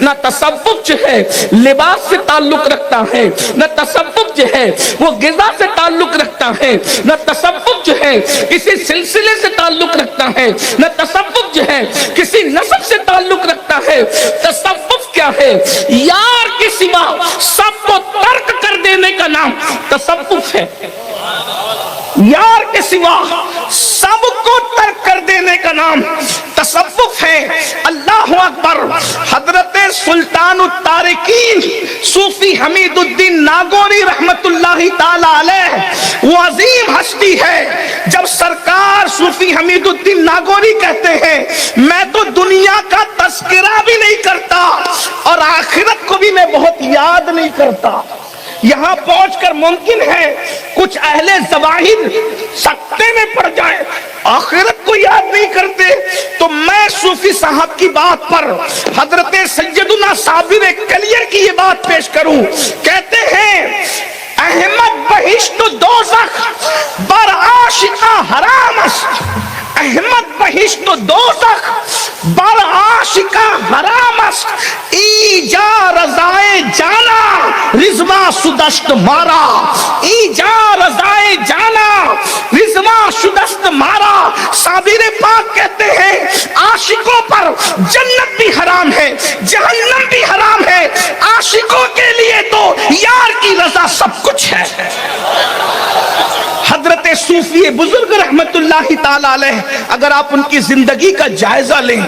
نہ تصوف جو ہے لباس سے تعلق رکھتا ہے، نہ تصوف جو ہے وہ غذا سے تعلق رکھتا ہے، نہ تصوف جو ہے کسی سلسلے سے تعلق رکھتا ہے، نہ تصوف جو ہے کسی نسب سے تعلق رکھتا ہے۔ تصوف کیا ہے؟ یار کے سوا سب کو ترک کر دینے کا نام تصوف ہے۔ یار کے سوا سب کو ترک کر دینے کا نام تصوف ہے۔ اللہ اکبر۔ حضرت سلطان الطارقین صوفی حمید الدین ناگوری رحمت اللہ تعالی علیہ وہ عظیم ہستی ہے، جب سرکار صوفی حمید الدین ناگوری کہتے ہیں میں تو دنیا کا تذکرہ بھی نہیں کرتا اور آخرت کو بھی میں بہت یاد نہیں کرتا۔ یہاں پہنچ کر ممکن ہے کچھ اہل ظواہر سکتے میں پڑ جائیں، آخرت کو یاد نہیں کرتے، تو میں صوفی صاحب کی بات پر حضرت سیدنا صابر کلیر کی یہ بات پیش کروں۔ کہتے ہیں احمد بہشت دوزخ بر عاشقہ حرام است، احمد بہشت دوزخ بر عاشقہ حرام است، ایجا رضائے جانا رضوا شدست مارا، ایجا رضائے جانا رضوا شدست مارا۔ صابر پاک کہتے ہیں عاشقوں پر جنت بھی حرام ہے، جہنم بھی حرام ہے، عاشقوں کے لیے تو یار کی رضا سب کچھ ہے۔ حضرت صوفی بزرگ رحمت اللہ تعالی علیہ اگر آپ ان کی زندگی کا جائزہ لیں،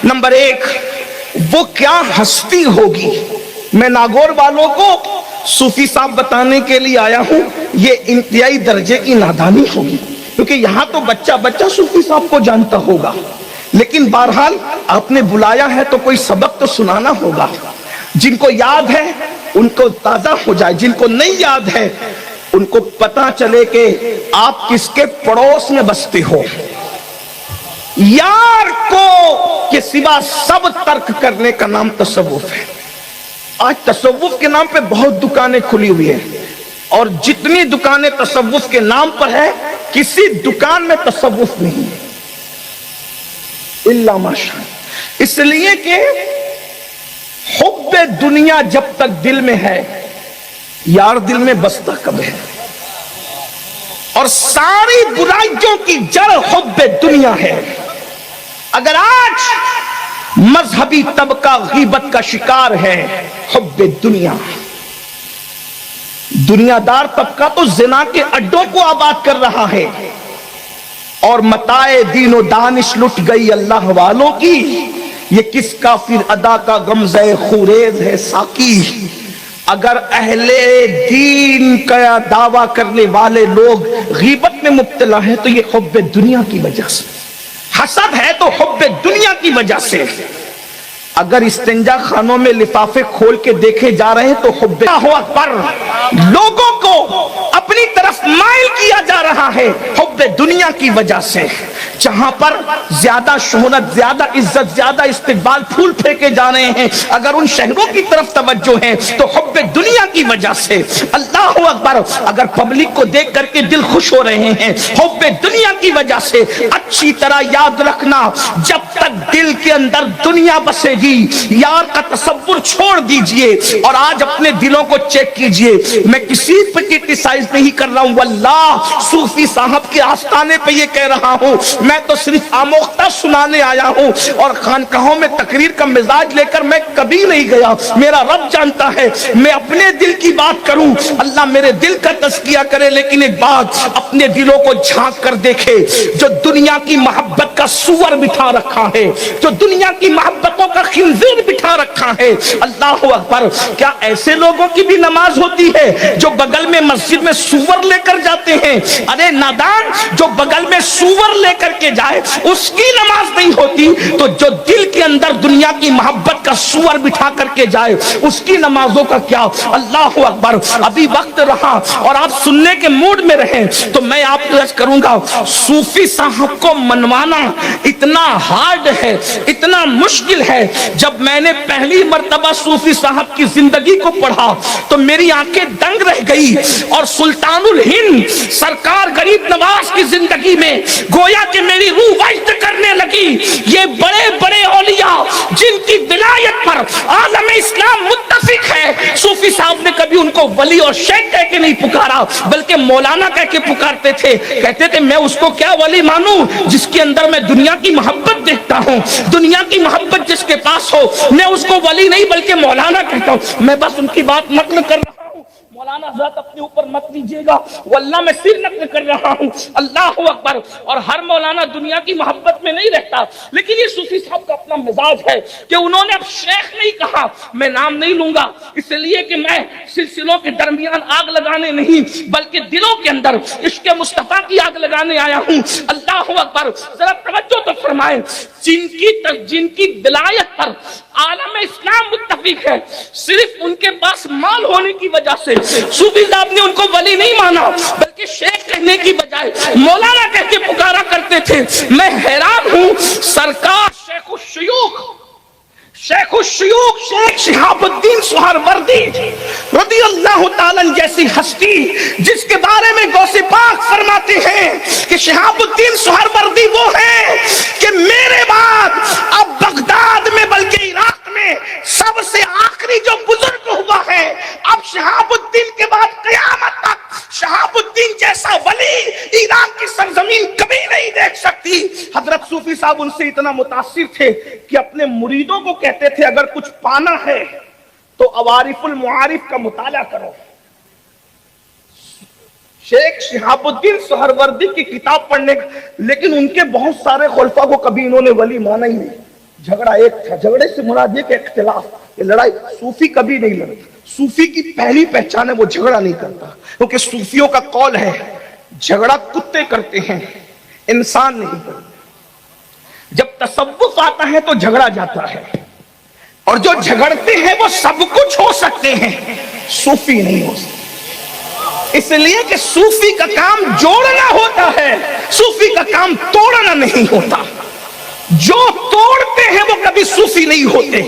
نمبر ایک وہ کیا ہستی ہوگی۔ میں ناگور والوں کو صوفی صاحب بتانے کے لیے آیا ہوں، یہ انتہائی درجے کی نادانی ہوگی، کیونکہ یہاں تو بچہ صوفی صاحب کو جانتا ہوگا، لیکن بہرحال آپ نے بلایا ہے تو کوئی سبق تو سنانا ہوگا۔ جن کو یاد ہے ان کو تازہ ہو جائے، جن کو نہیں یاد ہے ان کو پتا چلے کہ آپ کس کے پڑوس میں بستے ہو۔ یار کو کے سوا سب ترک کرنے کا نام تصوف ہے۔ آج تصوف کے نام پہ بہت دکانیں کھلی ہوئی ہیں، اور جتنی دکانیں تصوف کے نام پر ہے کسی دکان میں تصوف نہیں ہے الا ماشاء۔ اس لیے کہ حب دنیا جب تک دل میں ہے، یار دل میں بستا کب ہے، اور ساری برائیوں کی جڑ حب دنیا ہے۔ اگر آج مذہبی طبقہ غیبت کا شکار ہے، حب دنیا، دنیا دار طبقہ تو زنا کے اڈوں کو آباد کر رہا ہے، اور متاع دین و دانش لٹ گئی اللہ والوں کی، یہ کس کافر ادا کا غمزہ خوریز ہے ساقی۔ اگر اہل دین کا دعویٰ کرنے والے لوگ غیبت میں مبتلا ہیں تو یہ حب دنیا کی وجہ سے، حسد ہے تو حب دنیا کی وجہ سے۔ اگر استنجا خانوں میں لفافے کھول کے دیکھے جا رہے ہیں تو حب پر لوگوں کو اپنی طرف مائل کیا جا رہا ہے حب دنیا کی وجہ سے۔ جہاں پر زیادہ شہرت، زیادہ عزت، زیادہ استقبال پھول پھینکے جا رہے ہیں، اگر ان شہروں کی طرف توجہ ہے تو حب دنیا کی وجہ سے۔ اللہ اکبر۔ اگر پبلک کو دیکھ کر کے دل خوش ہو رہے ہیں، حب دنیا کی وجہ سے۔ اچھی طرح یاد رکھنا، جب تک دل کے اندر دنیا بسے گی، یار کا تصور چھوڑ دیجئے، اور آج اپنے دلوں کو چیک کیجئے۔ میں کسی پہ کرٹیسائز نہیں کر رہا ہوں، واللہ صوفی صاحب کے آستانے پہ یہ کہہ رہا ہوں، میں تو صرف آموختہ سنانے آیا ہوں، اور خانقاہوں میں تقریر کا مزاج لے کر میں کبھی نہیں گیا۔ میرا رب جانتا ہے میں اپنے دل کی بات کروں، اللہ میرے دل کا تزکیہ کرے، لیکن ایک بات، اپنے دلوں کو جھانک کر دیکھے، جو دنیا کی محبت کا سور بٹھا رکھا ہے، جو دنیا کی محبتوں کا خنزیر بٹھا رکھا ہے، اللہ اکبر، کیا ایسے لوگوں کی بھی نماز ہوتی ہے جو بغل میں مسجد میں سور لے کر جاتے ہیں؟ ارے نادان، جو بغل میں سور لے کر کے جائے اس کی نماز نہیں ہوتی، تو جو دل کے اندر دنیا کی محبت کا سور بٹھا کر کے جائے اس کی نمازوں کا کیا؟ اللہ اکبر۔ ابھی وقت رہا اور آپ سننے کے موڈ میں رہیں تو میں آپ کو عرض کروں گا، صوفی صاحب کو منوانا اتنا ہارڈ ہے، اتنا مشکل ہے۔ جب میں نے پہلی مرتبہ صوفی صاحب کی زندگی کو پڑھا تو میری آنکھیں دنگ رہ گئی، اور سلطان ہند سرکار غریب نواز کی زندگی میں گویا کہ میری روح وجد کرنے لگی. یہ بڑے بڑے اولیاء جن کی ولایت پر عالم اسلام متفق ہے، صوفی صاحب نے کبھی ان کو ولی اور شیخ کہہ کے نہیں پکارا بلکہ مولانا کہہ کے پکارتے تھے. کہتے تھے میں اس کو کیا ولی مانوں جس کے اندر میں دنیا کی محبت دیکھتا ہوں. دنیا کی محبت جس کے پاس ہو میں اس کو ولی نہیں بلکہ مولانا کہتا ہوں. میں بس ان کی بات نقل کر رہا ہوں، مولانا حضرت اپنے اوپر مت لیجیے گا، واللہ میں صرف نقل کر رہا ہوں. اللہ اکبر. اور ہر مولانا دنیا کی محبت میں نہیں رہتا، لیکن یہ صوفی صاحب کا اپنا مزاج ہے کہ انہوں نے اب شیخ نہیں کہا. میں نام نہیں لوں گا اس لیے کہ میں سلسلوں کے درمیان آگ لگانے نہیں بلکہ دلوں کے اندر عشق مصطفیٰ کی آگ لگانے آیا ہوں. اللہ اکبر. ذرا توجہ تو فرمائیں. جن کی ولایت پر عالم اسلام متفق ہے، صرف ان کے پاس مال ہونے کی وجہ سے صوفی صاحب نے ان کو ولی نہیں مانا بلکہ شیخ کہنے کی بجائے مولانا کہہ کے پکارا کرتے تھے. میں حیران ہوں، سرکار شیخ الشیوخ شیخ شہاب الدین سہروردی رضی اللہ تعالیٰ جیسی ہستی جس کے بارے میں غوث پاک فرماتے ہیں کہ شہاب الدین سہروردی وہ ہے کہ میرے بعد اب بغداد میں بلکہ عراق میں سب سے آخری جو بزرگ ہوا ہے. اب شہاب الدین کے بعد قیامت تک شہاب الدین جیسا ولی عراق کی سرزمین کبھی نہیں دیکھ سکتی. حضرت صوفی صاحب ان سے اتنا متاثر تھے کہ اپنے مریدوں کو کہتے تھے اگر کچھ پانا ہے تو عوارف المعارف کا مطالعہ کرو. شیخ شہاب الدین سہروردی کی کتاب پڑھنے، لیکن ان کے بہت سارے خلفاء کو کبھی انہوں نے ولی مانا ہی نہیں. جھگڑا ایک تھا، جھگڑے سے مراد یہ کہ اختلاف، یہ لڑائی. صوفی کبھی نہیں لڑتا. صوفی کی پہلی پہچان ہے وہ جھگڑا نہیں کرتا، کیونکہ صوفیوں کا قول ہے جھگڑا کتے کرتے ہیں انسان نہیں کرتے. جب تصوف آتا ہے تو جھگڑا جاتا ہے، اور جو جھگڑتے ہیں وہ سب کچھ ہو سکتے ہیں، صوفی نہیں ہو سکتے. اس لیے کہ صوفی کا کام جوڑنا ہوتا ہے، صوفی کا کام توڑنا نہیں ہوتا. جو توڑتے ہیں وہ کبھی صوفی نہیں ہوتے،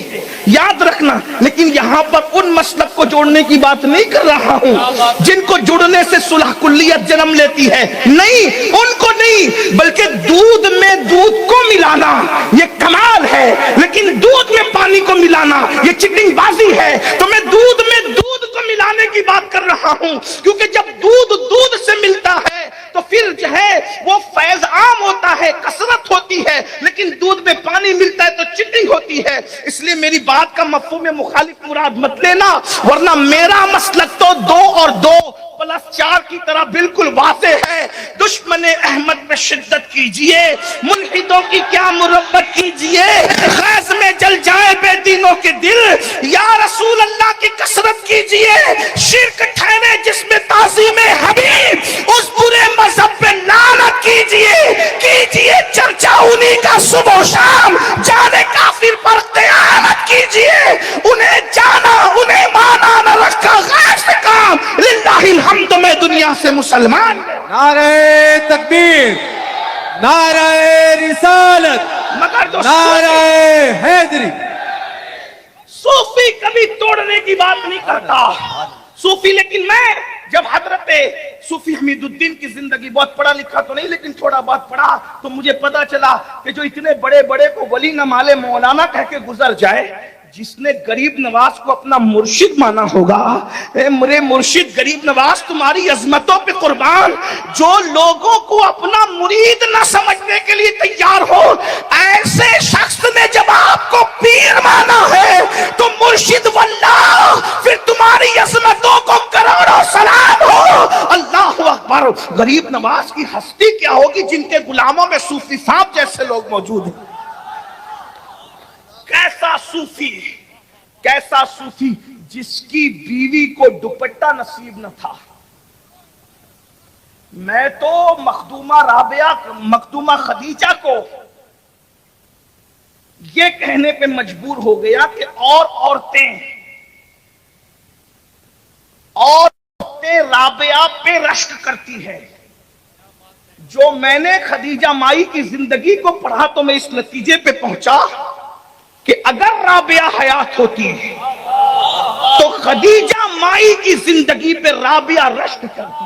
یاد رکھنا. لیکن یہاں پر ان مسلک کو جوڑنے کی بات نہیں کر رہا ہوں جن کو جڑنے سے صلح کلیت جنم لیتی ہے، نہیں، ان کو نہیں، بلکہ دودھ میں دودھ کو ملانا یہ کمال ہے، لیکن دودھ میں پانی کو ملانا یہ چٹنگ بازی ہے. تو میں دودھ میں دودھ کو ملانے کی بات کر رہا ہوں، کیونکہ جب دودھ سے ملتا ہے تو پھر جو ہے وہ فیض عام ہوتا ہے، کثرت ہوتی ہے. لیکن دودھ میں پانی ملتا ہے تو چٹنگ ہوتی ہے. اس لیے میری بات کا مفہوم مخالف مراد مت لینا، ورنہ میرا مسلک تو 2 اور 2 + 4 کی طرح بالکل واضح ہے. دشمن احمد پہ شدت کیجئے، ملحدوں کی کیا مربت کیجئے، خیز میں جل جائے بے دینوں کے دل، یا رسول اللہ کی کثرت کیجئے. شرک ٹھہرے جس میں تعظیم حبیب، اس برے مذہب پہ لعنت کیجئے چرچا انہی کا صبح و شام. جانے کافر پر قیامت کیجئے، انہیں جانا انہیں مانا نہ رکھا غیر سے کام. للہ الحمد میں دنیا سے مسلمان. نعرہ تکبیر، نعرہ رسالت، مگر جو نعرہ حیدری. صوفی کبھی توڑنے کی بات نہیں کرتا صوفی. لیکن میں جب حضرت صوفی حمید الدین کی زندگی، بہت پڑھا لکھا تو نہیں لیکن تھوڑا بہت پڑھا، تو مجھے پتا چلا کہ جو اتنے بڑے بڑے کو ولی نہ مالے مولانا کہہ کے گزر جائے، جس نے غریب نواز کو اپنا مرشد مانا ہوگا، اے میرے مرشد غریب نواز تمہاری عظمتوں پہ قربان، جو لوگوں کو اپنا مرید نہ سمجھنے کے لیے تیار ہو، ایسے شخص نے جب آپ کو پیر مانا ہے تو مرشد واللہ پھر تمہاری عظمتوں کو کروڑوں سلام ہو. اللہ اکبر. غریب نواز کی ہستی کیا ہوگی جن کے غلاموں میں صوفی صاحب جیسے لوگ موجود ہیں. کیسا صوفی جس کی بیوی کو دوپٹہ نصیب نہ تھا. میں تو مخدومہ خدیجہ کو یہ کہنے پہ مجبور ہو گیا کہ عورتیں رابعہ پہ رشک کرتی ہے. جو میں نے خدیجہ مائی کی زندگی کو پڑھا تو میں اس نتیجے پہ پہنچا کہ اگر رابعہ حیات ہوتی تو خدیجہ مائی کی زندگی پہ رابعہ رشک کرتی.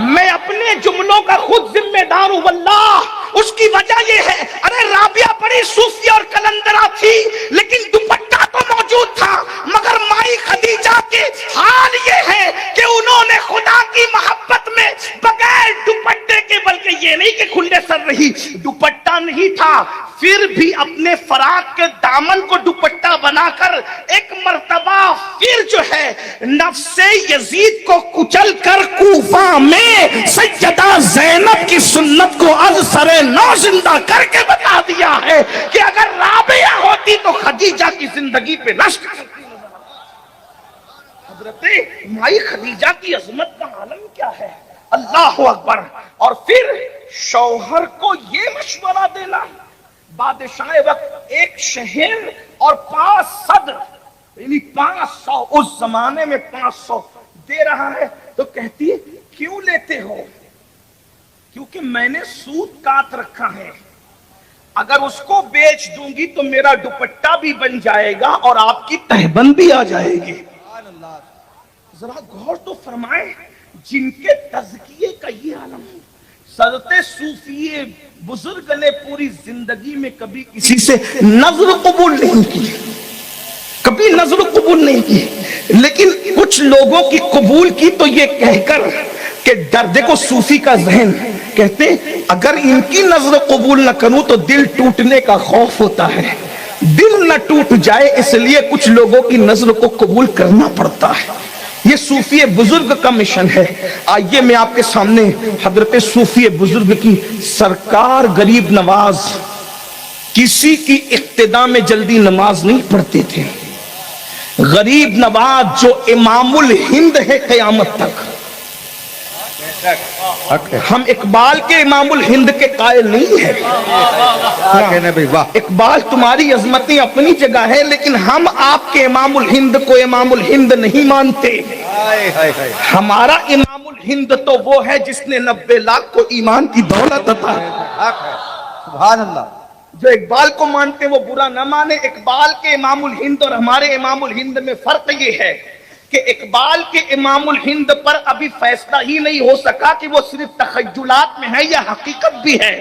میں اپنے جملوں کا خود ذمہ دار ہوں واللہ. اس کی وجہ یہ ہے، ارے رابعہ بڑی صوفی اور کلندرہ تھی لیکن دوپٹہ تو موجود تھا. مگر مائی خدیجہ کے حال یہ ہے کہ انہوں نے خدا کی محبت میں بغیر دوپٹے کے، بلکہ یہ نہیں کہ کھلے سر رہی، دوپٹہ نہیں تھا پھر بھی اپنے فراق کے دامن کو دوپٹہ بنا کر ایک مرتبہ پھر جو ہے نفس یزید کو کچل کر کوفہ میں سیدہ زینب کی سنت کو از سر نو زندہ کر کے بتا دیا ہے کہ اگر رابعہ ہوتی تو خدیجہ کی زندگی پہ رشک کرتی. حضرت مائی خدیجہ کی عظمت کا عالم کیا ہے. اللہ اکبر. اور پھر شوہر کو یہ مشورہ دینا، بادشاہ وقت ایک شہر اور 5 صدر یعنی 500، اس زمانے میں 500 دے رہا ہے تو کہتی ہے کیوں لیتے ہو؟ کیونکہ میں نے سود کاٹ رکھا ہے، اگر اس کو بیچ دوں گی تو میرا دوپٹہ بھی بن جائے گا اور آپ کی تہبند بھی آ جائے گی. ذرا غور تو فرمائیں، جن کے تزکیے کا یہ عالم ہے. حضرت صوفی بزرگ نے پوری زندگی میں کبھی کسی سے نظر قبول نہیں کی، کبھی نظر قبول نہیں کی، لیکن کچھ لوگوں کی قبول کی تو یہ کہہ کر کہ ڈر کو صوفی کا ذہن کہتے اگر ان کی نظر قبول نہ کروں تو دل ٹوٹنے کا خوف ہوتا ہے، دل نہ ٹوٹ جائے اس لیے کچھ لوگوں کی نظر کو قبول کرنا پڑتا ہے. یہ صوفی بزرگ کا مشن ہے. آئیے میں آپ کے سامنے حضرت صوفی بزرگ کی سرکار غریب نواز کسی کی اقتدا میں جلدی نماز نہیں پڑھتے تھے. غریب نواز جو امام الہند ہے قیامت تک. ہم اقبال کے امام الہند کے قائل نہیں ہیں. اقبال تمہاری عظمتیں اپنی جگہ ہے لیکن ہم آپ کے امام الہند کو امام الہند نہیں مانتے. ہمارا امام الہند تو وہ ہے جس نے 90 لاکھ کو ایمان کی دولت عطا. سبحان اللہ. جو اقبال کو مانتے وہ برا نہ مانے. اقبال کے امام الہند اور ہمارے امام الہند میں فرق یہ ہے کہ اقبال کے امام الہند پر ابھی فیصلہ ہی نہیں ہو سکا کہ وہ صرف تخیلات میں ہے یا حقیقت بھی ہے،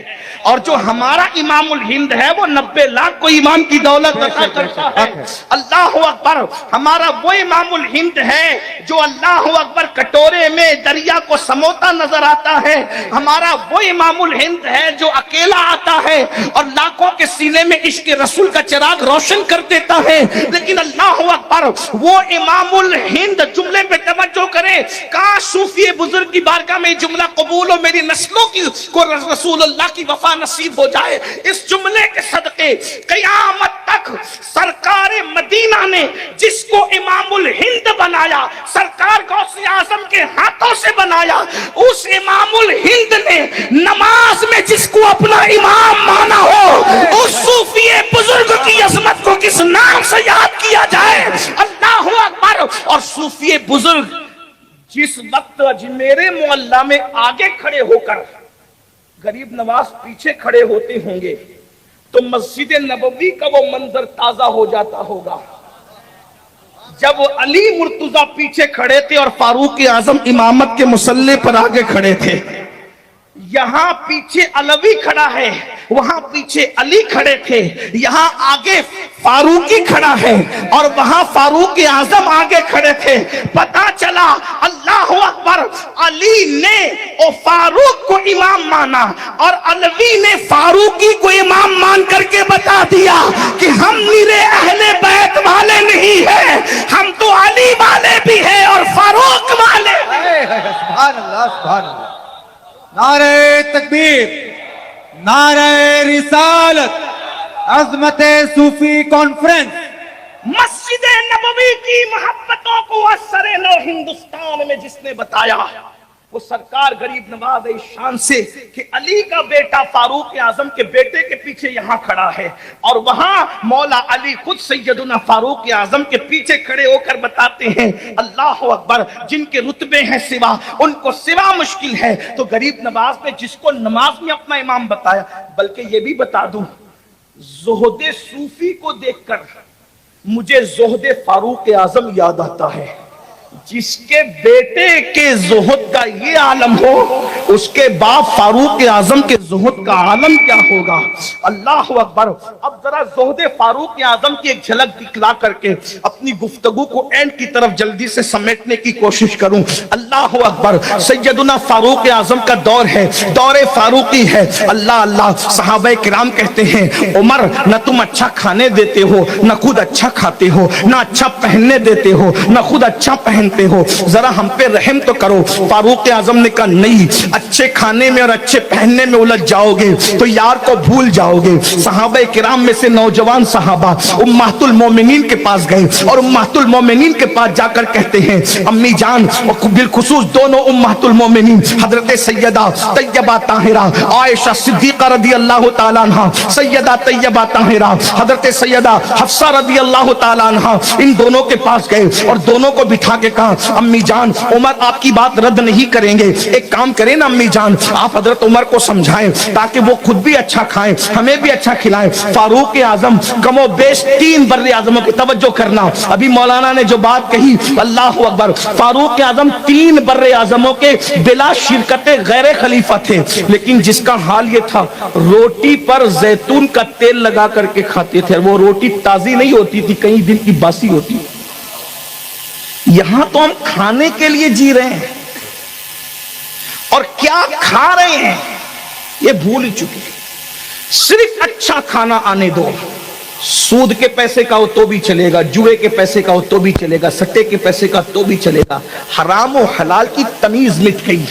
اور جو ہمارا امام الہند ہے وہ 90 لاکھ کو ایمان کی دولت عطا کرتا ہے. اللہ اکبر. ہمارا وہ امام الہند ہے جو اللہ اکبر کٹورے میں دریا کو سموتا نظر آتا ہے. ہمارا وہ امام الہند ہے جو اکیلا آتا ہے اور لاکھوں کے سینے میں عشق رسول کا چراغ روشن کر دیتا ہے. لیکن اللہ اکبر وہ امام الہند جملے پہ توجہ کرے. کاش صوفی بزرگ کی بارگاہ میں جملہ قبول ہو، میری نسلوں کی کو رسول اللہ کی وفا نصیب ہو جائے. اس جملے کے صدقے قیامت تک سرکار مدینہ نے جس کو امام الہند بنایا، سرکار غوث اعظم کے ہاتھوں سے بنایا، اس امام الہند نے نماز میں جس کو اپنا امام مانا ہو، اس صوفی بزرگ کی عظمت کو کس نام سے یاد کیا جائے. اللہ اکبر. اور صوفی بزرگ جس وقت میرے محلہ میں آگے کھڑے ہو کر غریب نواز پیچھے کھڑے ہوتے ہوں گے تو مسجد نبوی کا وہ منظر تازہ ہو جاتا ہوگا. جب علی مرتضیٰ پیچھے کھڑے تھے اور فاروق اعظم امامت کے مصلی پر آگے کھڑے تھے، یہاں پیچھے علوی کھڑا ہے، وہاں پیچھے علی کھڑے تھے، یہاں آگے فاروقی کھڑا ہے اور وہاں فاروق اعظم آگے کھڑے تھے. پتا چلا اللہ اکبر علی نے اور فاروق کو امام مانا اور علوی نے فاروقی کو امام مان کر کے بتا دیا کہ ہم میرے اہل بیت والے نہیں ہیں، ہم تو علی والے بھی ہیں اور فاروق والے. سبحان اللہ. سبحان اللہ. نعرہ تکبیر، نعرہ رسالت. عظمت صوفی کانفرنس. مسجد نبوی کی محبتوں کو اثر نو ہندوستان میں جس نے بتایا وہ سرکار غریب نواز شان سے کہ علی کا بیٹا فاروق اعظم کے بیٹے کے پیچھے یہاں کھڑا ہے اور وہاں مولا علی خود سیدنا فاروق اعظم کے پیچھے کھڑے ہو کر بتاتے ہیں اللہ اکبر جن کے رتبے ہیں سوا ان کو سوا مشکل ہے. تو غریب نواز نے جس کو نماز میں اپنا امام بتایا، بلکہ یہ بھی بتا دوں زہد صوفی کو دیکھ کر مجھے زہد فاروق اعظم یاد آتا ہے. جس کے بیٹے کے زہد کا یہ عالم ہو، اس کے باپ فاروق اعظم کے زہد کا عالم کیا ہوگا؟ اللہ اکبر۔ اب ذرا زہد فاروق اعظم کی ایک جھلک دکھلا کر کے اپنی گفتگو کو اینڈ کی طرف جلدی سے سمیٹنے کی کوشش کروں۔ اللہ اکبر۔ سیدنا فاروق اعظم کا دور ہے، دور فاروقی ہے۔ اللہ اللہ۔ صحابہ کرام کہتے ہیں عمر نہ تم اچھا کھانے دیتے ہو، نہ خود اچھا کھاتے ہو، نہ اچھا پہننے دیتے ہو، نہ خود اچھا پہنتے ہو، ذرا ہم پہ رحم تو کرو۔ فاروق اعظم نے کہا نہیں، اچھے کھانے میں اور اچھے پہننے میں الجھ جاؤ گے تو یار کو بھول جاؤ گے۔ صحابہ کرام میں سے نوجوان صحابہ امہات المومنین کے پاس گئے اور امہات المومنین کے پاس جا کر کہتے ہیں امی جان، بالخصوص دونوں امہات المومنین حضرت سیدہ طیبہ طاہرہ عائشہ صدیقہ رضی اللہ تعالیٰ عنہ، سیدہ طیبہ طاہرہ حضرت سیدہ حفصہ رضی اللہ تعالیٰ عنہ، ان دونوں کے پاس گئے اور دونوں کو بٹھا کے کہا امی جان عمر آپ کی بات رد نہیں کریں گے، ایک کام کریں نا امی جان، آپ حضرت عمر کو سمجھائیں تاکہ وہ خود بھی اچھا کھائیں ہمیں بھی اچھا کھلائیں۔ فاروق اعظم کم و بیش 3 بر اعظموں کی توجہ کرنا، ابھی مولانا نے جو بات کہی اللہ اکبر، فاروق اعظم 3 بر اعظموں کے بلا شرکت غیر خلیفہ تھے، لیکن جس کا حال یہ تھا روٹی پر زیتون کا تیل لگا کر کے کھاتے تھے، وہ روٹی تازی نہیں ہوتی تھی، کئی دن کی باسی ہوتی۔ یہاں تو ہم کھانے کے لیے جی رہے ہیں اور کیا کھا رہے ہیں یہ بھول ہی چکے۔ صرف اچھا کھانا آنے دو، سود کے پیسے کا ہو تو بھی چلے گا، جوئے کے پیسے کا ہو تو بھی چلے گا، سٹے کے پیسے کا تو بھی چلے گا، حرام و حلال کی تمیز مٹ گئی۔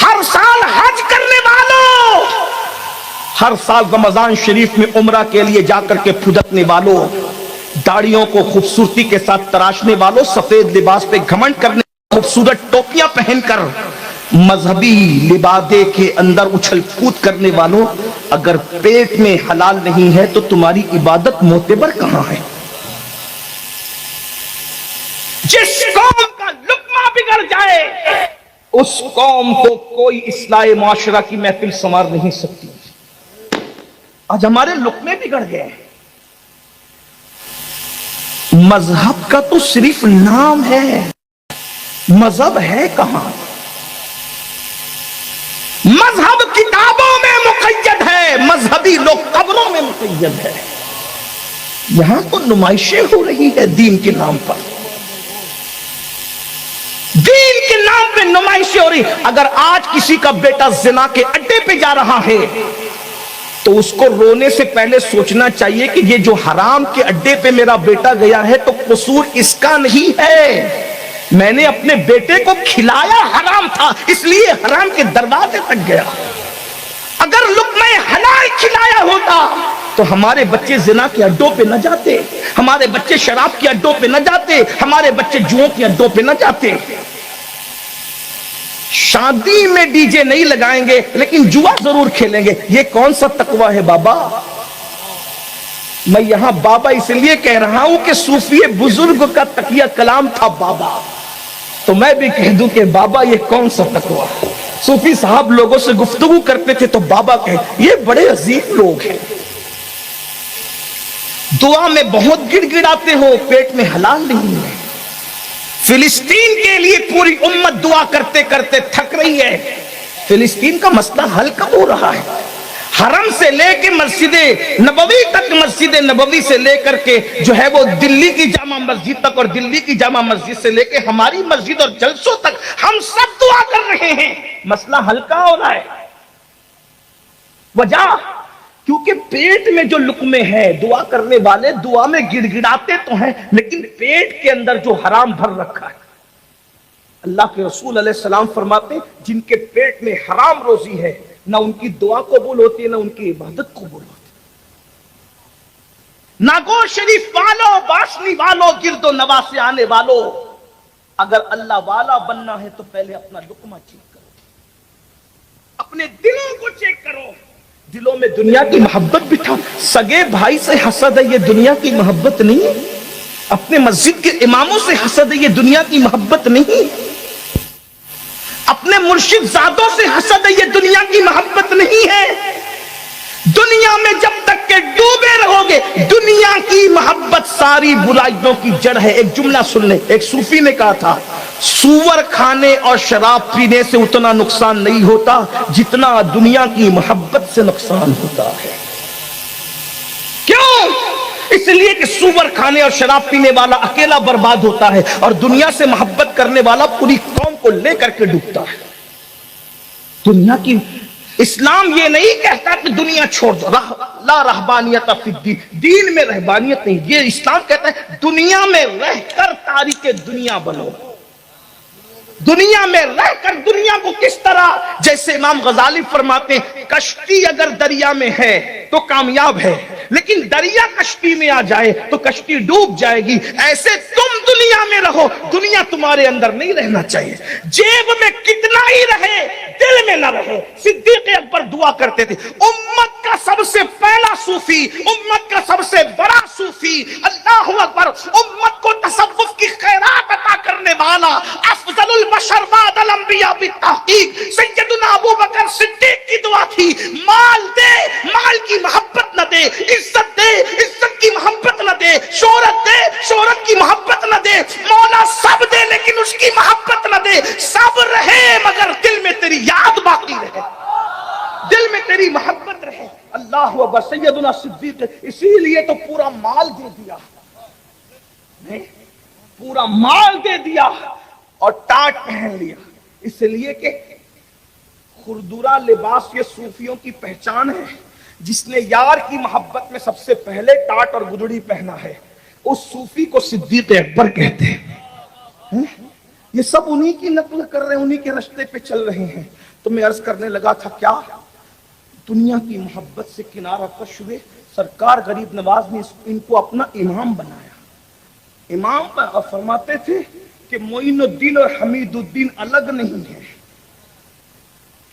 ہر سال حج کرنے والوں، ہر سال رمضان شریف میں عمرہ کے لیے جا کر کے پھدکنے والوں، داڑیوں کو خوبصورتی کے ساتھ تراشنے والوں، سفید لباس پہ گھمنڈ کرنے، خوبصورت ٹوپیاں پہن کر مذہبی لبادے کے اندر اچھل کود کرنے والوں، اگر پیٹ میں حلال نہیں ہے تو تمہاری عبادت معتبر کہاں ہے؟ جس قوم کا لقمہ بگڑ جائے اس قوم کو کوئی اصلاح معاشرہ کی محفل سنوار نہیں سکتی۔ آج ہمارے لقمے بگڑ گئے، مذہب کا تو صرف نام ہے، مذہب ہے کہاں؟ مذہب کتابوں میں مقید ہے، مذہبی لوگ قبروں میں مقید ہے۔ یہاں تو نمائشیں ہو رہی ہے دین کے نام پر، دین کے نام پہ نمائشیں ہو رہی۔ اگر آج کسی کا بیٹا زنا کے اڈے پہ جا رہا ہے تو اس کو رونے سے پہلے سوچنا چاہیے کہ یہ جو حرام کے اڈے پہ میرا بیٹا گیا ہے تو قصور اس کا نہیں ہے، میں نے اپنے بیٹے کو کھلایا حرام تھا اس لیے حرام کے دروازے تک گیا۔ اگر لقمہ حلال کھلایا ہوتا تو ہمارے بچے زنا کے اڈوں پہ نہ جاتے، ہمارے بچے شراب کے اڈوں پہ نہ جاتے، ہمارے بچے جوؤں کے اڈوں پہ نہ جاتے۔ شادی میں ڈی جے نہیں لگائیں گے لیکن جوا ضرور کھیلیں گے، یہ کون سا تقوی ہے بابا؟ میں یہاں بابا اس لیے کہہ رہا ہوں کہ صوفی بزرگ کا تقیہ کلام تھا بابا، تو میں بھی کہہ دوں کہ بابا یہ کون سا تقوی ہے؟ صوفی صاحب لوگوں سے گفتگو کرتے تھے تو بابا کہے یہ بڑے عظیم لوگ ہیں، دعا میں بہت گڑ گڑاتے ہو، پیٹ میں حلال نہیں ہے۔ فلسطین کے لیے پوری امت دعا کرتے کرتے تھک رہی ہے، فلسطین کا مسئلہ حل کب ہو رہا ہے؟ حرم سے لے کے مسجد نبوی تک، مسجد نبوی سے لے کر کے جو ہے وہ دلی کی جامع مسجد تک، اور دلی کی جامع مسجد سے لے کے ہماری مسجد اور جلسوں تک ہم سب دعا کر رہے ہیں، مسئلہ حل کہاں ہو رہا ہے؟ وجہ کیونکہ پیٹ میں جو لقمے ہیں، دعا کرنے والے دعا میں گڑ گڑاتے تو ہیں لیکن پیٹ کے اندر جو حرام بھر رکھا ہے۔ اللہ کے رسول علیہ السلام فرماتے ہیں جن کے پیٹ میں حرام روزی ہے نہ ان کی دعا قبول ہوتی ہے نہ ان کی عبادت قبول ہوتی ہے۔ ناگو شریف والوں، باشنی والوں، گرد و نواح سے آنے والوں، اگر اللہ والا بننا ہے تو پہلے اپنا لقمہ چیک کرو، اپنے دلوں کو چیک کرو، دلوں میں دنیا کی محبت بٹھا۔ سگے بھائی سے حسد ہے یہ دنیا کی محبت نہیں، اپنے مسجد کے اماموں سے حسد ہے یہ دنیا کی محبت نہیں، اپنے مرشد زادوں سے حسد ہے یہ دنیا کی محبت نہیں ہے۔ دنیا میں جب تک کے ڈوبے رہو گے. دنیا کی محبت ساری برائیوں کی جڑ ہے. ایک جملہ سن لیں, ایک صوفی نے کہا تھا, سور کھانے اور شراب پینے سے اتنا نقصان نہیں ہوتا جتنا دنیا کی محبت سے نقصان ہوتا ہے. کیوں؟ اس لیے کہ سور کھانے اور شراب پینے والا اکیلا برباد ہوتا ہے, اور دنیا سے محبت کرنے والا پوری قوم کو لے کر کے ڈوبتا ہے. دنیا کی اسلام یہ نہیں کہتا کہ دنیا چھوڑ دو, لا رہبانیت فی الدین, دین میں رہبانیت نہیں. یہ اسلام کہتا ہے دنیا میں رہ کر تاریخ دنیا بنو. دنیا میں رہ کر دنیا کو کس طرح, جیسے امام غزالی فرماتے ہیں کشتی اگر دریا میں ہے تو کامیاب ہے, لیکن دریا کشتی میں آ جائے تو کشتی ڈوب جائے گی. ایسے تم دنیا میں رہو, دنیا تمہارے اندر نہیں رہنا چاہیے. جیب میں کتنا ہی رہے, دل میں نہ رہے. صدیق اکبر دعا کرتے تھے, امت کا سب سے پہلا صوفی, امت کا سب سے بڑا صوفی, اللہ اکبر, امت کو تصوف کی خیرات عطا کرنے والا, افضل البشر بعد الانبیاء بالتحقیق سیدنا ابو بکر صدیق کی دعا تھی, مال دے, مال کی محبت نہ دے, عزت دے, عزت کی محبت نہ دے, شہرت دے, شہرت کی محبت نہ دے, مولا سب دے لیکن اس کی محبت نہ دے. سب رہے مگر دل میں تیری یاد باقی رہے, دل میں تیری محبت رہے. اللہ اکبر. سیدنا صدیق اسی لیے تو پورا مال دے دیا, پورا مال دے دیا اور ٹاٹ پہن لیا, اس لیے کہ خردورہ لباس یہ صوفیوں کی پہچان ہے. جس نے یار کی محبت میں سب سے پہلے ٹاٹ اور گدڑی پہنا ہے اس صوفی کو صدیق اکبر کہتے ہیں. یہ سب انہی کی نقل کر رہے ہیں, انہی کے رشتے پہ چل رہے ہیں. تو میں عرض کرنے لگا تھا کیا دنیا کی محبت سے کنارہ کش ہوئے. سرکار غریب نواز نے ان کو اپنا امام بنایا. امام پر فرماتے تھے کہ معین الدین اور حمید الدین الگ نہیں ہے.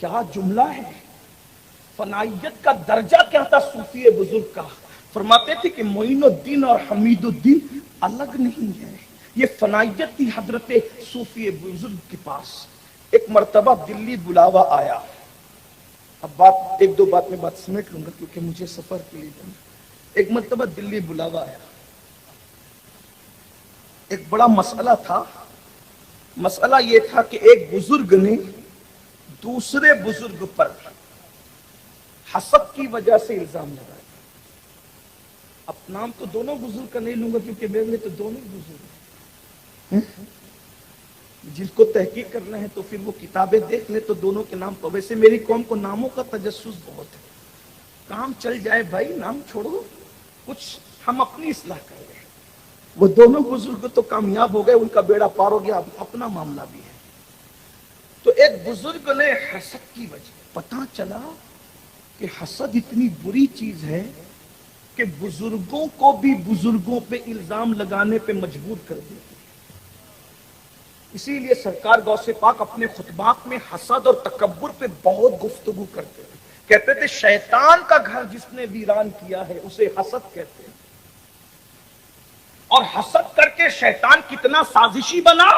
کیا جملہ ہے, فنائیت کا درجہ کیا تھا صوفی بزرگ کا. فرماتے تھے کہ معین الدین اور حمید الدین الگ نہیں ہے. یہ فنائیت تھی حضرت صوفی بزرگ کے پاس. ایک مرتبہ دلی بلاوا آیا. اب بات ایک دو بات میں بات سمیٹ لوں گا کیونکہ مجھے سفر کے لیے جانا. ایک مرتبہ دلی بلاوا آیا, ایک بڑا مسئلہ تھا. مسئلہ یہ تھا کہ ایک بزرگ نے دوسرے بزرگ پر حسد کی وجہ سے الزام لگایا. اب نام تو دونوں بزرگ کا نہیں لوں گا کیونکہ میرے تو دونوں بزرگ ہیں. جس کو تحقیق کرنا ہے تو پھر وہ کتابیں دیکھ لے تو دونوں کے نام. تو ویسے میری قوم کو ناموں کا تجسس بہت ہے, کام چل جائے بھائی نام چھوڑو, کچھ ہم اپنی اصلاح کر رہے ہیں. وہ دونوں بزرگ تو کامیاب ہو گئے, ان کا بیڑا پار ہو گیا, اب اپنا معاملہ بھی ہے. تو ایک بزرگ نے حسد کی وجہ, پتہ چلا کہ حسد اتنی بری چیز ہے کہ بزرگوں کو بھی بزرگوں پہ الزام لگانے پہ مجبور کر دیتی. اسی لیے سرکار غوث پاک اپنے خطبات میں حسد اور تکبر پہ بہت گفتگو کرتے تھے. کہتے تھے شیطان کا گھر جس نے ویران کیا ہے اسے حسد کہتے ہیں. اور حسد کر کے شیطان کتنا سازشی بنا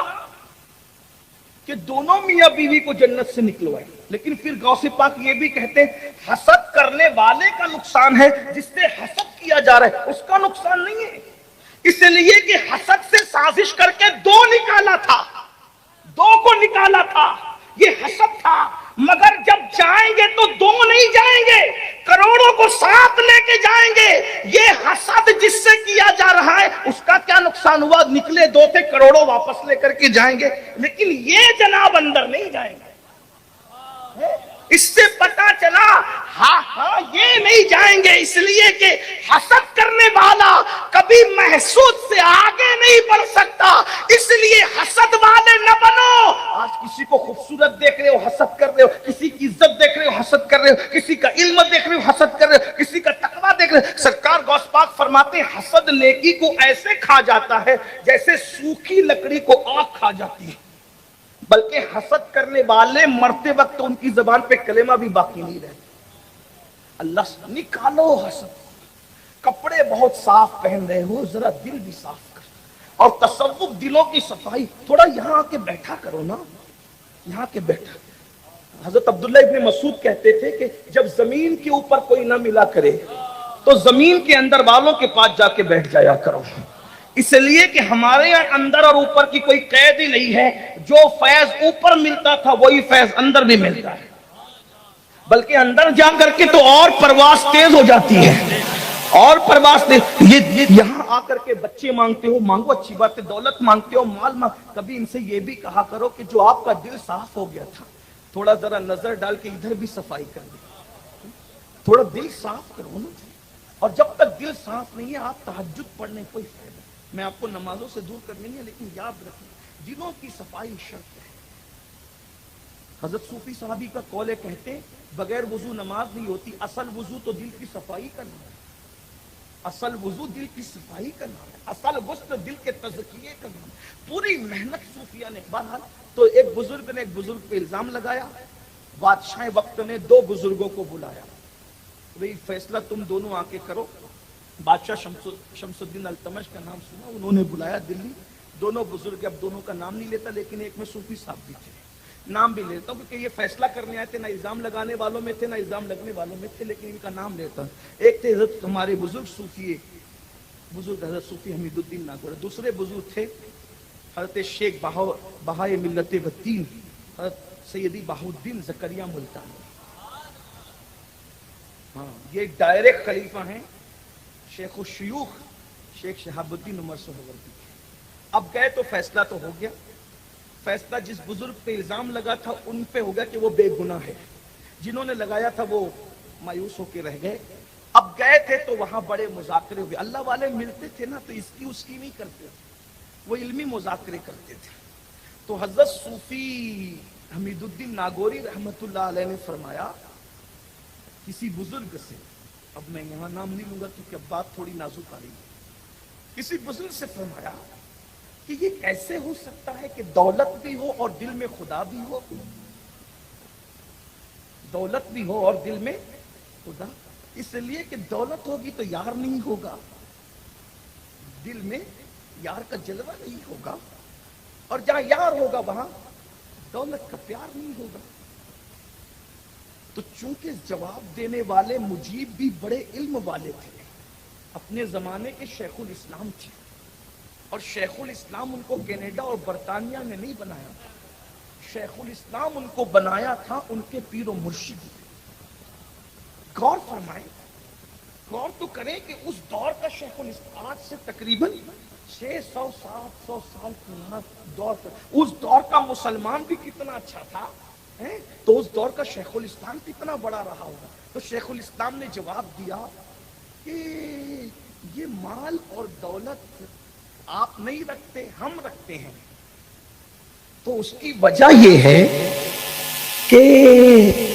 کہ دونوں میاں بیوی کو جنت سے نکلوائے. لیکن پھر غوث پاک یہ بھی کہتے ہیں حسد کرنے والے کا نقصان ہے, جس سے حسد کیا جا رہا ہے اس کا نقصان نہیں ہے. اس لیے کہ حسد سے سازش کر کے دو نکالا تھا, دو کو نکالا تھا, یہ حسد تھا. مگر جب جائیں گے تو دو نہیں جائیں گے, کروڑوں کو ساتھ لے کے جائیں گے. یہ حسد جس سے کیا جا رہا ہے اس کا کیا نقصان ہوا, نکلے دو تھے, کروڑوں واپس لے کر کے جائیں گے, لیکن یہ جناب اندر نہیں جائیں گے. اس سے پتا چلا ہاں یہ نہیں جائیں گے, اس لیے کہ حسد کرنے والا کبھی محسود سے آگے نہیں بڑھ سکتا. اس لیے حسد والے نہ بنو. آج کسی کو خوبصورت دیکھ رہے ہو حسد کر رہے ہو, کسی کی عزت دیکھ رہے ہو حسد کر رہے ہو, کسی کا علم دیکھ رہے ہو حسد کر رہے ہو, کسی کا تقویٰ دیکھ رہے ہو. سرکار غوث پاک فرماتے ہیں حسد نیکی کو ایسے کھا جاتا ہے جیسے سوکھی لکڑی کو آگ کھا جاتی ہے. بلکہ حسد کرنے والے مرتے وقت ان کی زبان پہ کلمہ بھی باقی نہیں رہتا. اللہ سے نکالو حسد. کپڑے بہت صاف پہن رہے ہو, ذرا دل بھی صاف کر. اور تصوف دلوں کی صفائی, تھوڑا یہاں آ کے بیٹھا کرو نا, یہاں کے بیٹھا. حضرت عبداللہ ابن مسعود کہتے تھے کہ جب زمین کے اوپر کوئی نہ ملا کرے تو زمین کے اندر والوں کے پاس جا کے بیٹھ جایا کرو، اس لیے کہ ہمارے یہاں اندر اور اوپر کی کوئی قید ہی نہیں ہے، جو فیض اوپر ملتا تھا وہی فیض اندر بھی ملتا ہے، بلکہ اندر جا کر کے تو اور پرواز تیز ہو جاتی ہے، اور پرواز تیز۔ یہ یہاں آ کر کے بچے مانگتے ہو، مانگو، اچھی بات ہے، دولت مانگتے ہو، مال مانگ، کبھی ان سے یہ بھی کہا کرو کہ جو آپ کا دل صاف ہو گیا تھا، تھوڑا ذرا نظر ڈال کے ادھر بھی صفائی کر دیں، تھوڑا دل صاف کرو نا۔ اور جب تک دل صاف نہیں ہے آپ تہجد پڑھنے کوئی فائدہ، میں آپ کو نمازوں سے دور کرنے نہیں ہے، لیکن یاد رکھیں دلوں کی صفائی شرط ہے۔ حضرت صوفی صحابی کا قول ہے، کہتے بغیر وضو نماز نہیں ہوتی، اصل وضو تو دل کی صفائی کرنا ہے، اصل وضو دل کی صفائی کرنا ہے، اصل غسل دل کے تزکیے کرنا ہے، پوری محنت صوفیہ نے۔ بہرحال تو ایک بزرگ نے ایک بزرگ پہ الزام لگایا، بادشاہ وقت نے دو بزرگوں کو بلایا، بھئی فیصلہ تم دونوں آ کے کرو۔ بادشاہ شمس الدین التمش کا نام سنا، انہوں نے بلایا دلی، دونوں بزرگ، اب دونوں کا نام نہیں لیتا لیکن ایک میں صوفی صاحب بھی تھے، نام بھی لیتا ہوں کیونکہ یہ فیصلہ کرنے آئے تھے، نہ الزام لگانے والوں میں تھے نہ الزام لگنے والوں میں تھے، لیکن ان کا نام لیتا ہوں۔ ایک تھے حضرت ہمارے بزرگ صوفی، بزرگ حضرت صوفی حمید الدین ناگوری، دوسرے بزرگ تھے حضرت شیخ بہائے ملت والدین حضرت سیدی بہاؤالدین زکریا ملتانی۔ ہاں، یہ ڈائریکٹ خلیفہ ہیں شیخ الشیوخ شیخ شہاب الدین عمر سہروردی۔ اب گئے تو فیصلہ تو ہو گیا، فیصلہ جس بزرگ پہ الزام لگا تھا ان پہ ہو گیا کہ وہ بے گناہ ہے، جنہوں نے لگایا تھا وہ مایوس ہو کے رہ گئے۔ اب گئے تھے تو وہاں بڑے مذاکرے ہوئے، اللہ والے ملتے تھے نا تو اس کی نہیں کرتے تھے، وہ علمی مذاکرے کرتے تھے۔ تو حضرت صوفی حمید الدین ناگوری رحمت اللہ علیہ نے فرمایا کسی بزرگ سے، اب میں یہاں نام نہیں لوں گا کیونکہ اب بات تھوڑی نازک آ رہی ہے، کسی بزرگ سے فرمایا کہ یہ کیسے ہو سکتا ہے کہ دولت بھی ہو اور دل میں خدا بھی ہو، دولت بھی ہو اور دل میں خدا، اس لیے کہ دولت ہوگی تو یار نہیں ہوگا، دل میں یار کا جلوہ نہیں ہوگا، اور جہاں یار ہوگا وہاں دولت کا پیار نہیں ہوگا۔ تو چونکہ جواب دینے والے مجیب بھی بڑے علم والے تھے، اپنے زمانے کے شیخ الاسلام تھے، اور شیخ الاسلام ان کو کینیڈا اور برطانیہ نے نہیں بنایا، شیخ الاسلام ان کو بنایا تھا ان کے پیر و مرشد۔ غور فرمائیں، غور تو کریں کہ اس دور کا شیخ الاسلام آج سے تقریباً 600-700 سال پرانا دور تھا، اس دور کا مسلمان بھی کتنا اچھا تھا، تو اس دور کا شیخ الاسلام کتنا بڑا رہا ہوگا۔ تو شیخ الاسلام نے جواب دیا کہ یہ مال اور دولت آپ نہیں رکھتے، ہم رکھتے ہیں، تو اس کی وجہ یہ ہے کہ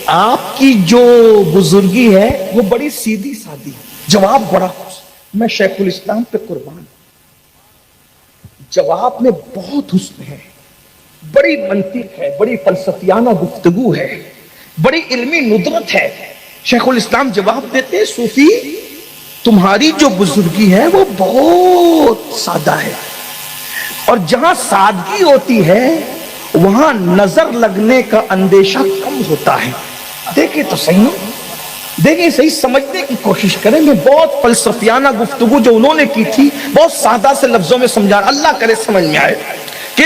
آپ کی جو بزرگی ہے وہ بڑی سیدھی سادی، جواب بڑا، میں شیخ الاسلام پہ قربان، جواب میں بہت حسن ہے، بڑی منطق ہے، بڑی فلسفیانہ گفتگو ہے، بڑی علمی ندرت ہے۔ شیخ الاسلام جواب دیتے، صوفی تمہاری جو بزرگی ہے وہ بہت سادہ ہے، اور جہاں سادگی ہوتی ہے وہاں نظر لگنے کا اندیشہ کم ہوتا ہے۔ دیکھیں تو صحیح، دیکھیں صحیح، سمجھنے کی کوشش کریں، میں بہت فلسفیانہ گفتگو جو انہوں نے کی تھی بہت سادہ سے لفظوں میں سمجھا، اللہ کرے سمجھ میں آئے کہ